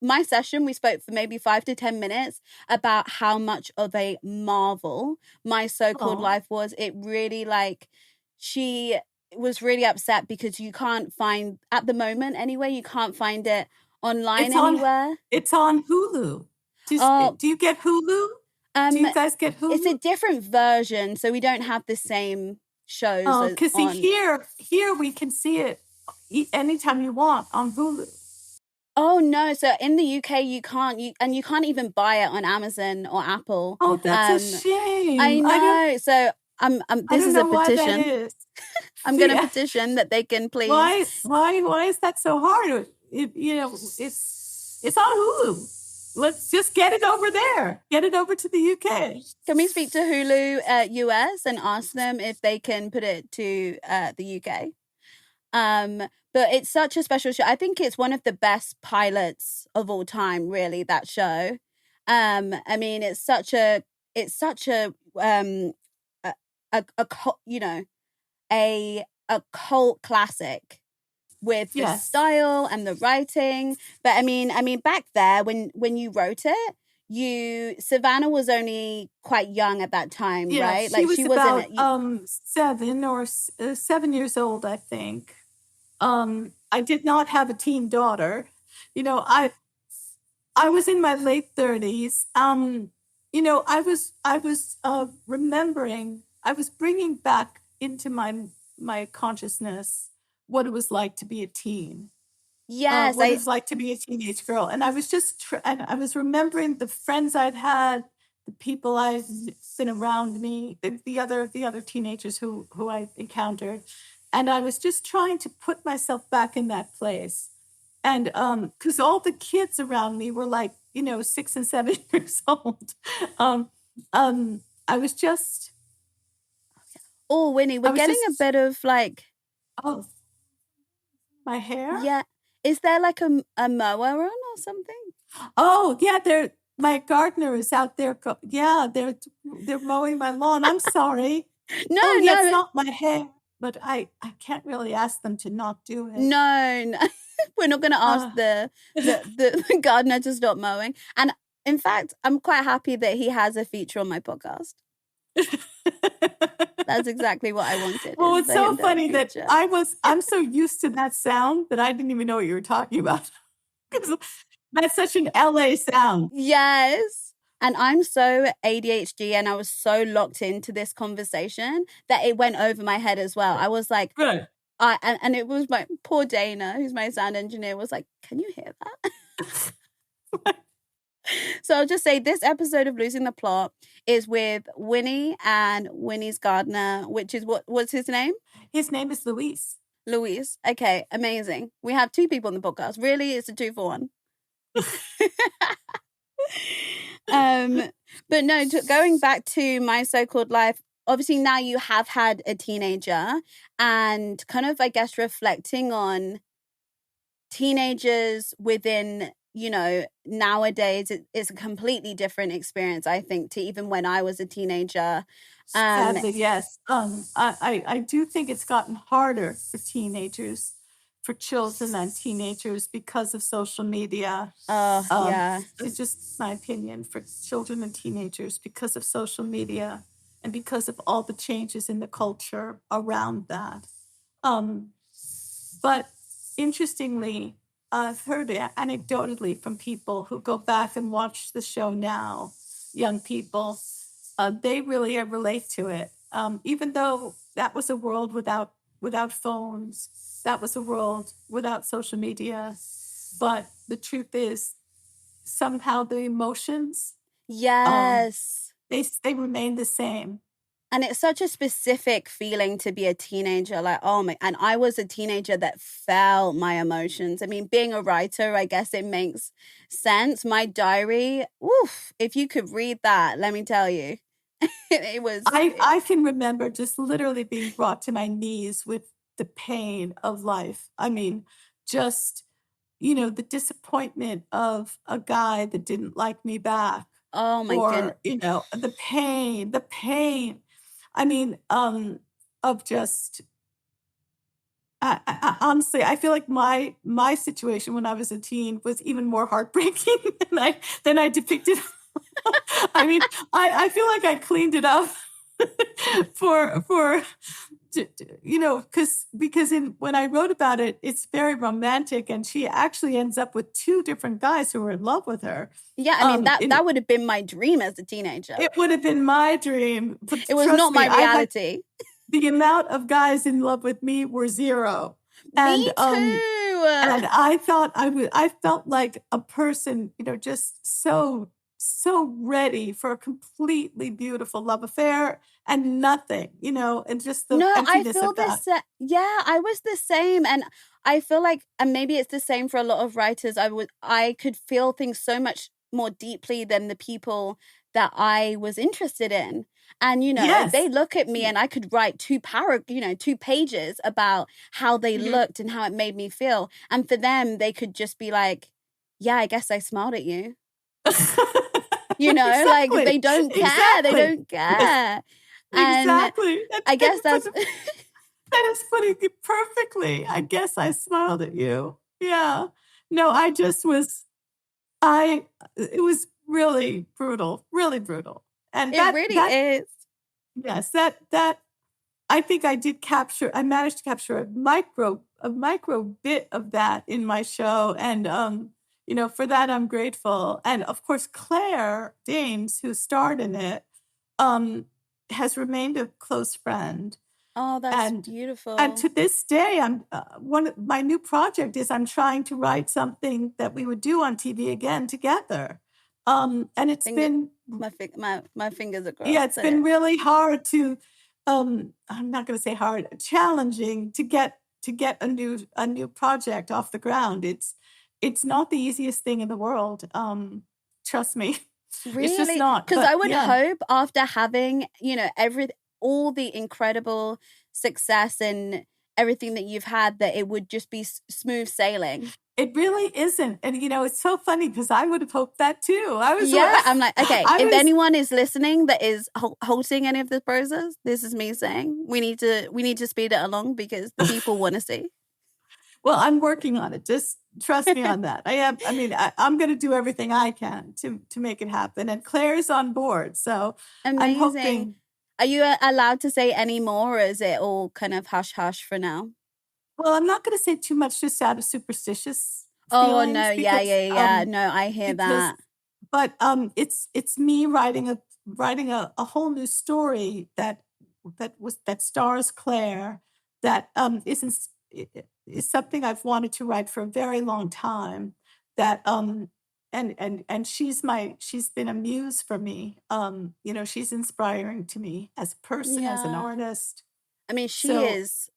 S2: my session, we spoke for maybe 5 to 10 minutes about how much of a marvel My So-Called Life was. It really, she was really upset because you can't find, at the moment anyway, you can't find it online anywhere.
S1: It's on Hulu. Do you get Hulu? Do you guys get Hulu?
S2: It's a different version, so we don't have the same shows.
S1: Oh, because here we can see it anytime you want on Hulu.
S2: Oh no! So in the UK, you can't even buy it on Amazon or Apple.
S1: Oh, that's a shame.
S2: I know. So this is a petition.
S1: That is.
S2: I'm going to petition that they can please.
S1: Why is that so hard? It's on Hulu. let's just get it over there. Get it over to the UK.
S2: Can we speak to Hulu US and ask them if they can put it to the UK? But it's such a special show. I think it's one of the best pilots of all time, really, that show. I mean, it's such a you know, a cult classic with the style and the writing. But I mean back there when you wrote it, Savannah was only quite young at that time, right?
S1: Like she was about 7 years old, I think. I did not have a teen daughter. You know, I was in my late 30s. You know, I was remembering, I was bringing back into my consciousness what it was like to be a teen.
S2: Yes,
S1: what it was like to be a teenage girl, and I was just and I was remembering the friends I'd had, the people I'd been around me, the other teenagers who I encountered, and I was just trying to put myself back in that place, and because all the kids around me were like, you know, 6 and 7 years old. I was just.
S2: Oh, Winnie, we're getting a bit of like.
S1: Oh, my hair?
S2: Yeah. Is there like a mower on or something?
S1: Oh, yeah. My gardener is out there. They're mowing my lawn. I'm sorry.
S2: No,
S1: it's not my hair. But I can't really ask them to not do it.
S2: No. We're not going to ask the gardener to stop mowing. And in fact, I'm quite happy that he has a feature on my podcast. That's exactly what I wanted.
S1: Well, it's so funny that I'm so used to that sound that I didn't even know what you were talking about. That's such an LA sound.
S2: Yes. And I'm so ADHD and I was so locked into this conversation that it went over my head as well. I was like,
S1: good.
S2: And it was my poor Dana, who's my sound engineer, was like, can you hear that? So I'll just say this episode of Losing the Plot is with Winnie and Winnie's gardener, which is what's his name?
S1: His name is Luis.
S2: Luis. Okay, amazing. We have 2 people on the podcast. Really, it's a 2 for 1. But no, going back to My So-Called Life, obviously now you have had a teenager and kind of, I guess, reflecting on teenagers within, you know, nowadays it's a completely different experience, I think, to even when I was a teenager.
S1: Sadly, yes. I do think it's gotten harder for teenagers, for children and teenagers because of social media.
S2: Yeah.
S1: It's just my opinion, for children and teenagers because of social media and because of all the changes in the culture around that. But interestingly, I've heard anecdotally from people who go back and watch the show now, young people, they really relate to it. Even though that was a world without phones, that was a world without social media. But the truth is, somehow the emotions,
S2: yes,
S1: they remain the same.
S2: And it's such a specific feeling to be a teenager. Like, oh my, and I was a teenager that felt my emotions. I mean, being a writer, I guess it makes sense. My diary, oof, if you could read that, let me tell you, it was.
S1: I can remember just literally being brought to my knees with the pain of life. I mean, just, you know, the disappointment of a guy that didn't like me back.
S2: Oh my goodness.
S1: You know, the pain. I mean, of just, honestly, I feel like my situation when I was a teen was even more heartbreaking than I depicted. I mean, I feel like I cleaned it up for you know, because when I wrote about it, it's very romantic, and she actually ends up with 2 different guys who are in love with her.
S2: Yeah, I mean, that would have been my dream as a teenager.
S1: It would have been my dream. But
S2: it was not my reality.
S1: The amount of guys in love with me were 0.
S2: Me too.
S1: And I felt like a person, you know, just so ready for a completely beautiful love affair and nothing, you know, and just the emptiness of that.
S2: Yeah, I was the same. And I feel like, and maybe it's the same for a lot of writers, I could feel things so much more deeply than the people that I was interested in. And,
S1: Yes.
S2: they look at me and I could write 2 pages about how they looked and how it made me feel. And for them, they could just be like, yeah, I guess I smiled at you.
S1: Exactly.
S2: Like they don't care.
S1: Exactly.
S2: They don't care. And
S1: exactly.
S2: I guess that's...
S1: That is putting it perfectly. I guess I smiled at you. Yeah. No, I just was, it was really brutal, really brutal. And
S2: it really is.
S1: Yes, that, I think I managed to capture a micro bit of that in my show. And, for that, I'm grateful. And of course, Claire Danes, who starred in it, has remained a close friend.
S2: Oh, that's beautiful.
S1: And to this day, my new project is I'm trying to write something that we would do on TV again together. And it's been
S2: my fingers are crossed.
S1: Yeah, it's been really hard to I'm not going to say hard, challenging to get a new project off the ground. It's not the easiest thing in the world. Trust me.
S2: Really?
S1: It's just not.
S2: Because I would hope after having, all the incredible success and everything that you've had, that it would just be smooth sailing.
S1: It really isn't. And, it's so funny because I would have hoped that too.
S2: I'm like, okay, if anyone is listening that is halting any of this process, this is me saying we need to speed it along because the people want to see.
S1: Well, I'm working on it. Just trust me on that. I'm going to do everything I can to make it happen. And Claire's on board. So
S2: amazing.
S1: I'm hoping.
S2: Are you allowed to say any more, or is it all kind of hush-hush for now?
S1: Well, I'm not going to say too much just out of superstitious
S2: feelings. Oh, no. Yeah. No, I hear that.
S1: But it's me writing a whole new story that stars Claire, that is something I've wanted to write for a very long time. That and she's been a muse for me. She's inspiring to me as a person, as an artist.
S2: I mean, she is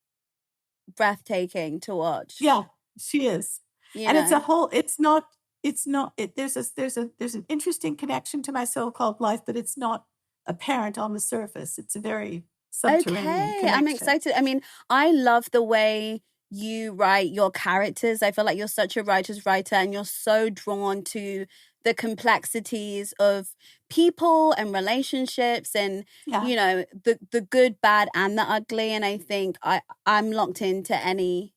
S2: breathtaking to watch.
S1: Yeah, she is. And there's an interesting connection to my so-called life, but it's not apparent on the surface. It's a very subterranean connection.
S2: I'm excited. I mean, I love the way you write your characters. I feel like you're such a writer's writer, and you're so drawn to the complexities of people and relationships and the good, bad, and the ugly. And I think I'm locked into any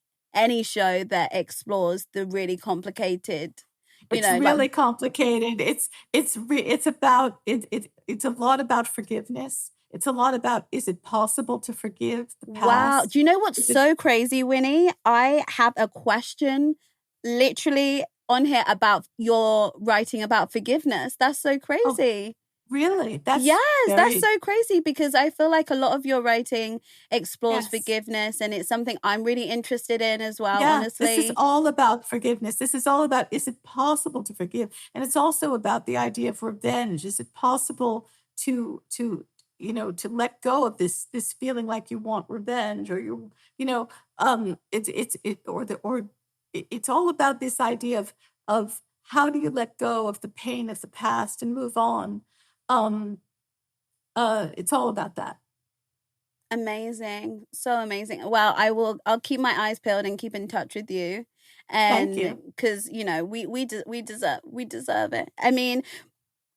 S2: show that explores the really complicated.
S1: It's really complicated. It's a lot about forgiveness. It's a lot about, is it possible to forgive the past?
S2: Wow. Do you know what's so crazy, Winnie? I have a question literally on here about your writing about forgiveness. That's so crazy.
S1: Oh, really? That's
S2: so crazy, because I feel like a lot of your writing explores forgiveness, and it's something I'm really interested in as well, honestly.
S1: This is all about forgiveness. This is all about, is it possible to forgive? And it's also about the idea of revenge. Is it possible to let go of this feeling like you want revenge, or it's all about this idea of how do you let go of the pain of the past and move on. It's all about that.
S2: Amazing. So amazing. Well, I'll keep my eyes peeled and keep in touch with you. And
S1: thank you.
S2: Because, we deserve it. I mean,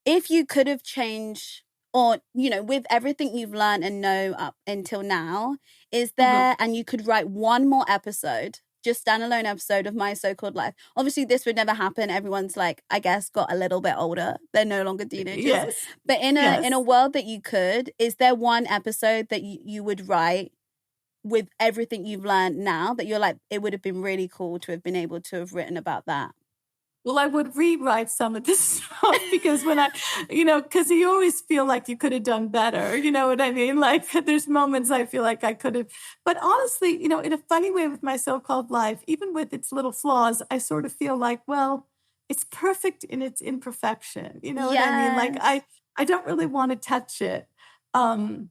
S2: if you could have changed, or, with everything you've learned and know up until now, is there, and you could write one more episode, just standalone episode of My So-Called Life. Obviously, this would never happen. Everyone's like, I guess, got a little bit older. They're no longer teenagers.
S1: Yes.
S2: But in a world that you could, is there one episode that you would write with everything you've learned now that you're like, it would have been really cool to have been able to have written about that?
S1: Well, I would rewrite some of this stuff because because you always feel like you could have done better. You know what I mean? Like, there's moments I feel like I could have. But honestly, in a funny way, with My So-Called Life, even with its little flaws, I sort of feel like, well, it's perfect in its imperfection. You know what I mean? Like, I don't really want to touch it. I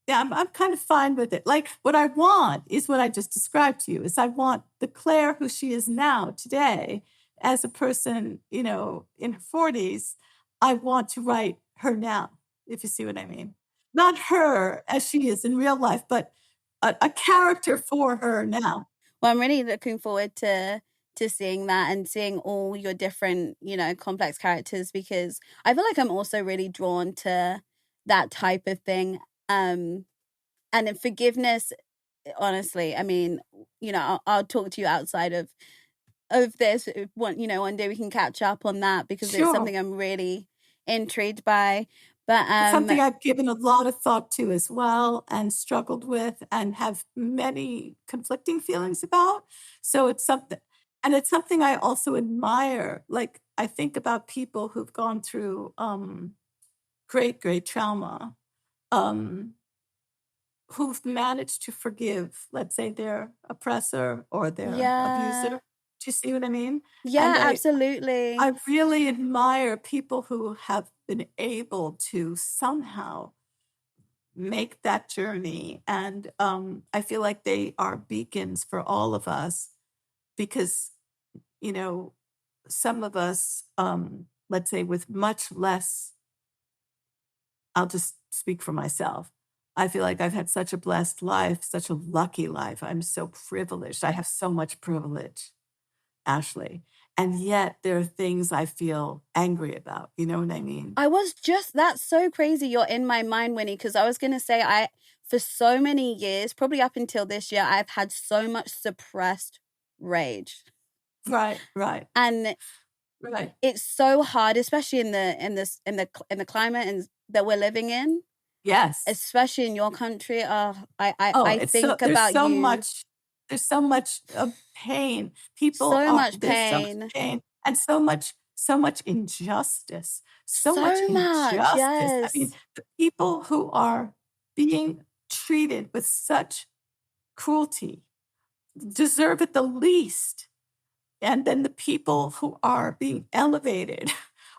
S1: Yeah, I'm kind of fine with it. Like, what I want is what I just described to you, is I want the Claire who she is now today as a person, in her 40s. I want to write her now, if you see what I mean. Not her as she is in real life, but a character for her now.
S2: Well, I'm really looking forward to seeing that and seeing all your different, complex characters, because I feel like I'm also really drawn to that type of thing. And in forgiveness, honestly, I mean, I'll talk to you outside of this. One day we can catch up on that, because it's
S1: Sure.
S2: something I'm really intrigued by. But
S1: It's something I've given a lot of thought to as well, and struggled with, and have many conflicting feelings about. So it's something I also admire. Like, I think about people who've gone through great, great trauma, um, who've managed to forgive, let's say, their oppressor or their abuser.
S2: yeah,
S1: Do you see what I mean?
S2: yeah,
S1: And
S2: absolutely.
S1: I really admire people who have been able to somehow make that journey. And I feel like they are beacons for all of us, because, some of us, let's say, with much less, I'll just speak for myself. I feel like I've had such a blessed life, such a lucky life. I'm so privileged. I have so much privilege, Ashley. And yet there are things I feel angry about. You know what I mean?
S2: That's so crazy. You're in my mind, Winnie, because I was going to say, for so many years, probably up until this year, I've had so much suppressed rage.
S1: Right.
S2: And
S1: Right.
S2: it's so hard, especially in the climate that we're living in.
S1: Yes.
S2: Especially in your country. I
S1: It's
S2: think
S1: there's
S2: about
S1: so
S2: you.
S1: much, there's so much pain. There's so much pain, and so much injustice. So much injustice.
S2: Yes.
S1: I mean, the people who are being treated with such cruelty deserve it the least. And then the people who are being elevated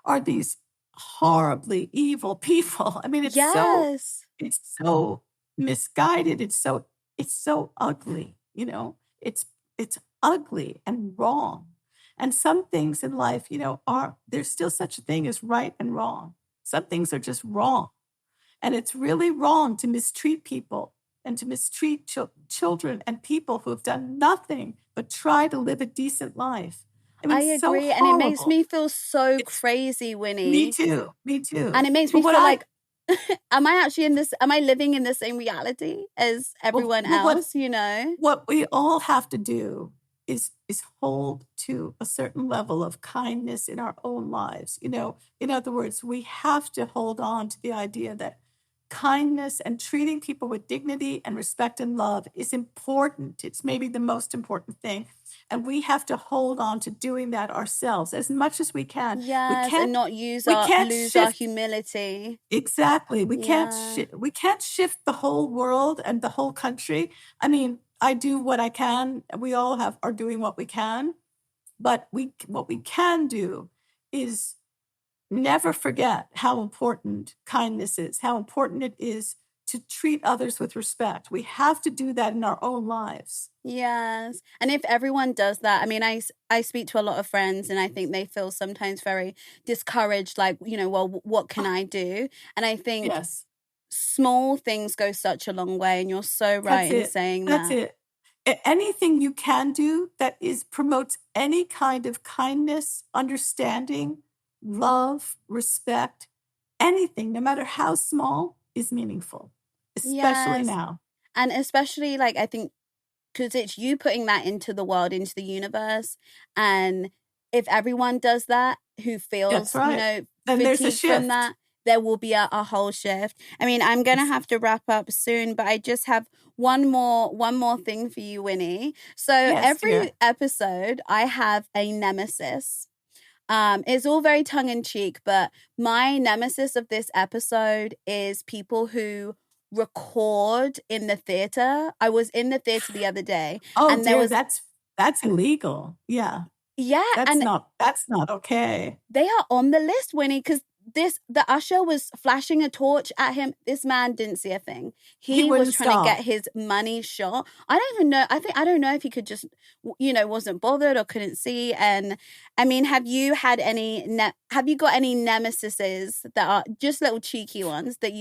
S1: are these horribly evil people. I mean, it's so misguided. It's so ugly, it's ugly and wrong. And some things in life, there's still such a thing as right and wrong. Some things are just wrong. And it's really wrong to mistreat people and to mistreat children and people who have done nothing but try to live a decent life. I mean,
S2: I
S1: it's
S2: agree.
S1: so
S2: And it makes
S1: horrible.
S2: me feel so crazy, Winnie.
S1: Me too.
S2: And it makes me feel like, am I living in the same reality as everyone else,
S1: What we all have to do is hold to a certain level of kindness in our own lives. In other words, we have to hold on to the idea that kindness and treating people with dignity and respect and love is important. It's maybe the most important thing. And we have to hold on to doing that ourselves as much as we can.
S2: Yes, and not lose our humility.
S1: Exactly. We can't shift the whole world and the whole country. I mean, I do what I can. We all are doing what we can. But what we can do is never forget how important kindness is, how important it is to treat others with respect. We have to do that in our own lives.
S2: Yes. And if everyone does that, I mean, I speak to a lot of friends, and I think they feel sometimes very discouraged, like, well, what can I do? And I think small things go such a long way, and you're so right in saying that.
S1: That's it. Anything you can do that promotes any kind of kindness, understanding, love, respect, anything, no matter how small, is meaningful, especially now.
S2: And especially, like, I think, because it's you putting that into the world, into the universe. And if everyone does that, who feels,
S1: then there's a shift
S2: from that, there will be a whole shift. I mean, I'm going to have to wrap up soon, but I just have one more thing for you, Winnie. So every episode, I have a nemesis. It's all very tongue in cheek, but my nemesis of this episode is people who record in the theater. I was in the theater the other day.
S1: Oh, dear, that's illegal. Yeah.
S2: Yeah.
S1: That's not okay.
S2: They are on the list, Winnie, because the usher was flashing a torch at him. This man didn't see a thing. He was
S1: wouldn't
S2: trying
S1: stop.
S2: to get his money shot. I don't even know. I don't know if he could just, wasn't bothered or couldn't see. And I mean, have you got any nemesises that are just little cheeky ones that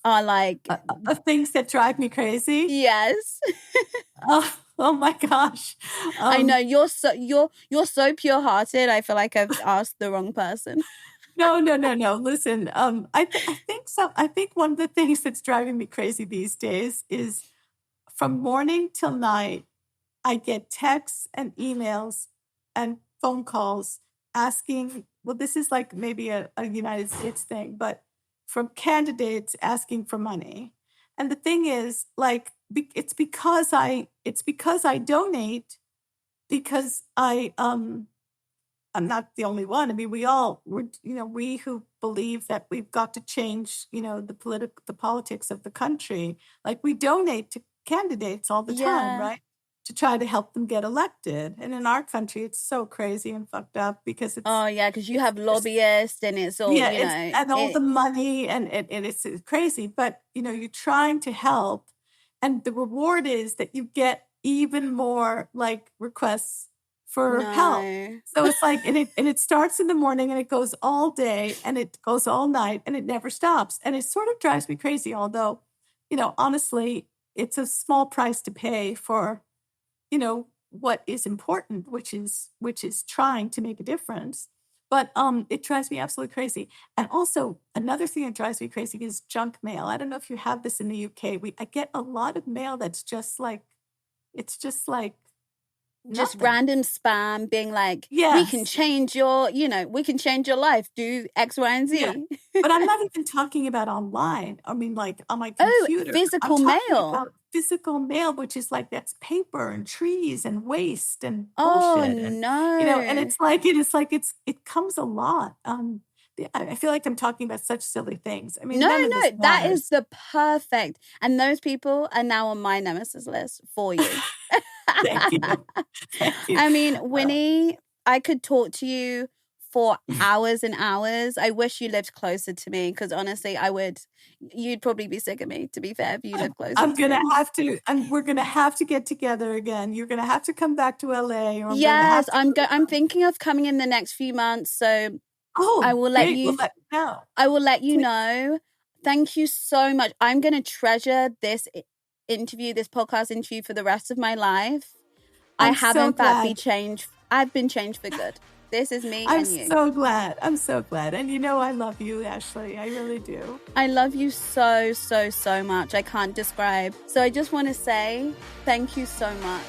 S2: are like
S1: things that drive me crazy?
S2: Yes.
S1: Oh my gosh.
S2: I know you're so pure-hearted. I feel like I've asked the wrong person.
S1: No. Listen, I think so. I think one of the things that's driving me crazy these days is from morning till night, I get texts and emails and phone calls asking, well, this is like maybe a United States thing, but from candidates asking for money. And the thing is, like, it's because I donate, because I'm not the only one. I mean, we who believe that we've got to change, the politics of the country, like we donate to candidates all the time, right? To try to help them get elected. And in our country, it's so crazy and fucked up because it's...
S2: Oh, yeah, because you have lobbyists and it's all,
S1: and all the money and it's crazy. But, you're trying to help. And the reward is that you get even more, like, requests for help. So it's like, and it starts in the morning and it goes all day and it goes all night and it never stops. And it sort of drives me crazy, although, honestly, it's a small price to pay for what is important, which is trying to make a difference. But it drives me absolutely crazy. And also another thing that drives me crazy is junk mail. I don't know if you have this in the UK. I get a lot of mail that's just like
S2: just random spam being like,
S1: yes,
S2: we can change your life, do X, Y, and Z.
S1: Yeah. But I'm not even talking about online. I mean, like on my computer.
S2: Physical mail.
S1: Physical mail, which is like, that's paper and trees and waste and
S2: bullshit.
S1: Oh, no. And it comes a lot. I feel like I'm talking about such silly things. I mean,
S2: no, that is the perfect. And those people are now on my nemesis list for you.
S1: Thank you.
S2: I mean, Winnie, I could talk to you for hours and hours. I wish you lived closer to me because honestly, you'd probably be sick of me, to be fair, if you lived closer
S1: we're going to have to get together again. You're going to have to come back to LA.
S2: Yes, I'm thinking of coming in the next few months. So I will let you know. I will let you know. Thank you so much. I'm going to treasure this podcast interview for the rest of my life. I have in fact been changed. I've been changed for good. This is me and you.
S1: I'm so glad. And I love you, Ashley. I really do.
S2: I love you so, so, so much. I can't describe. So I just want to say thank you so much.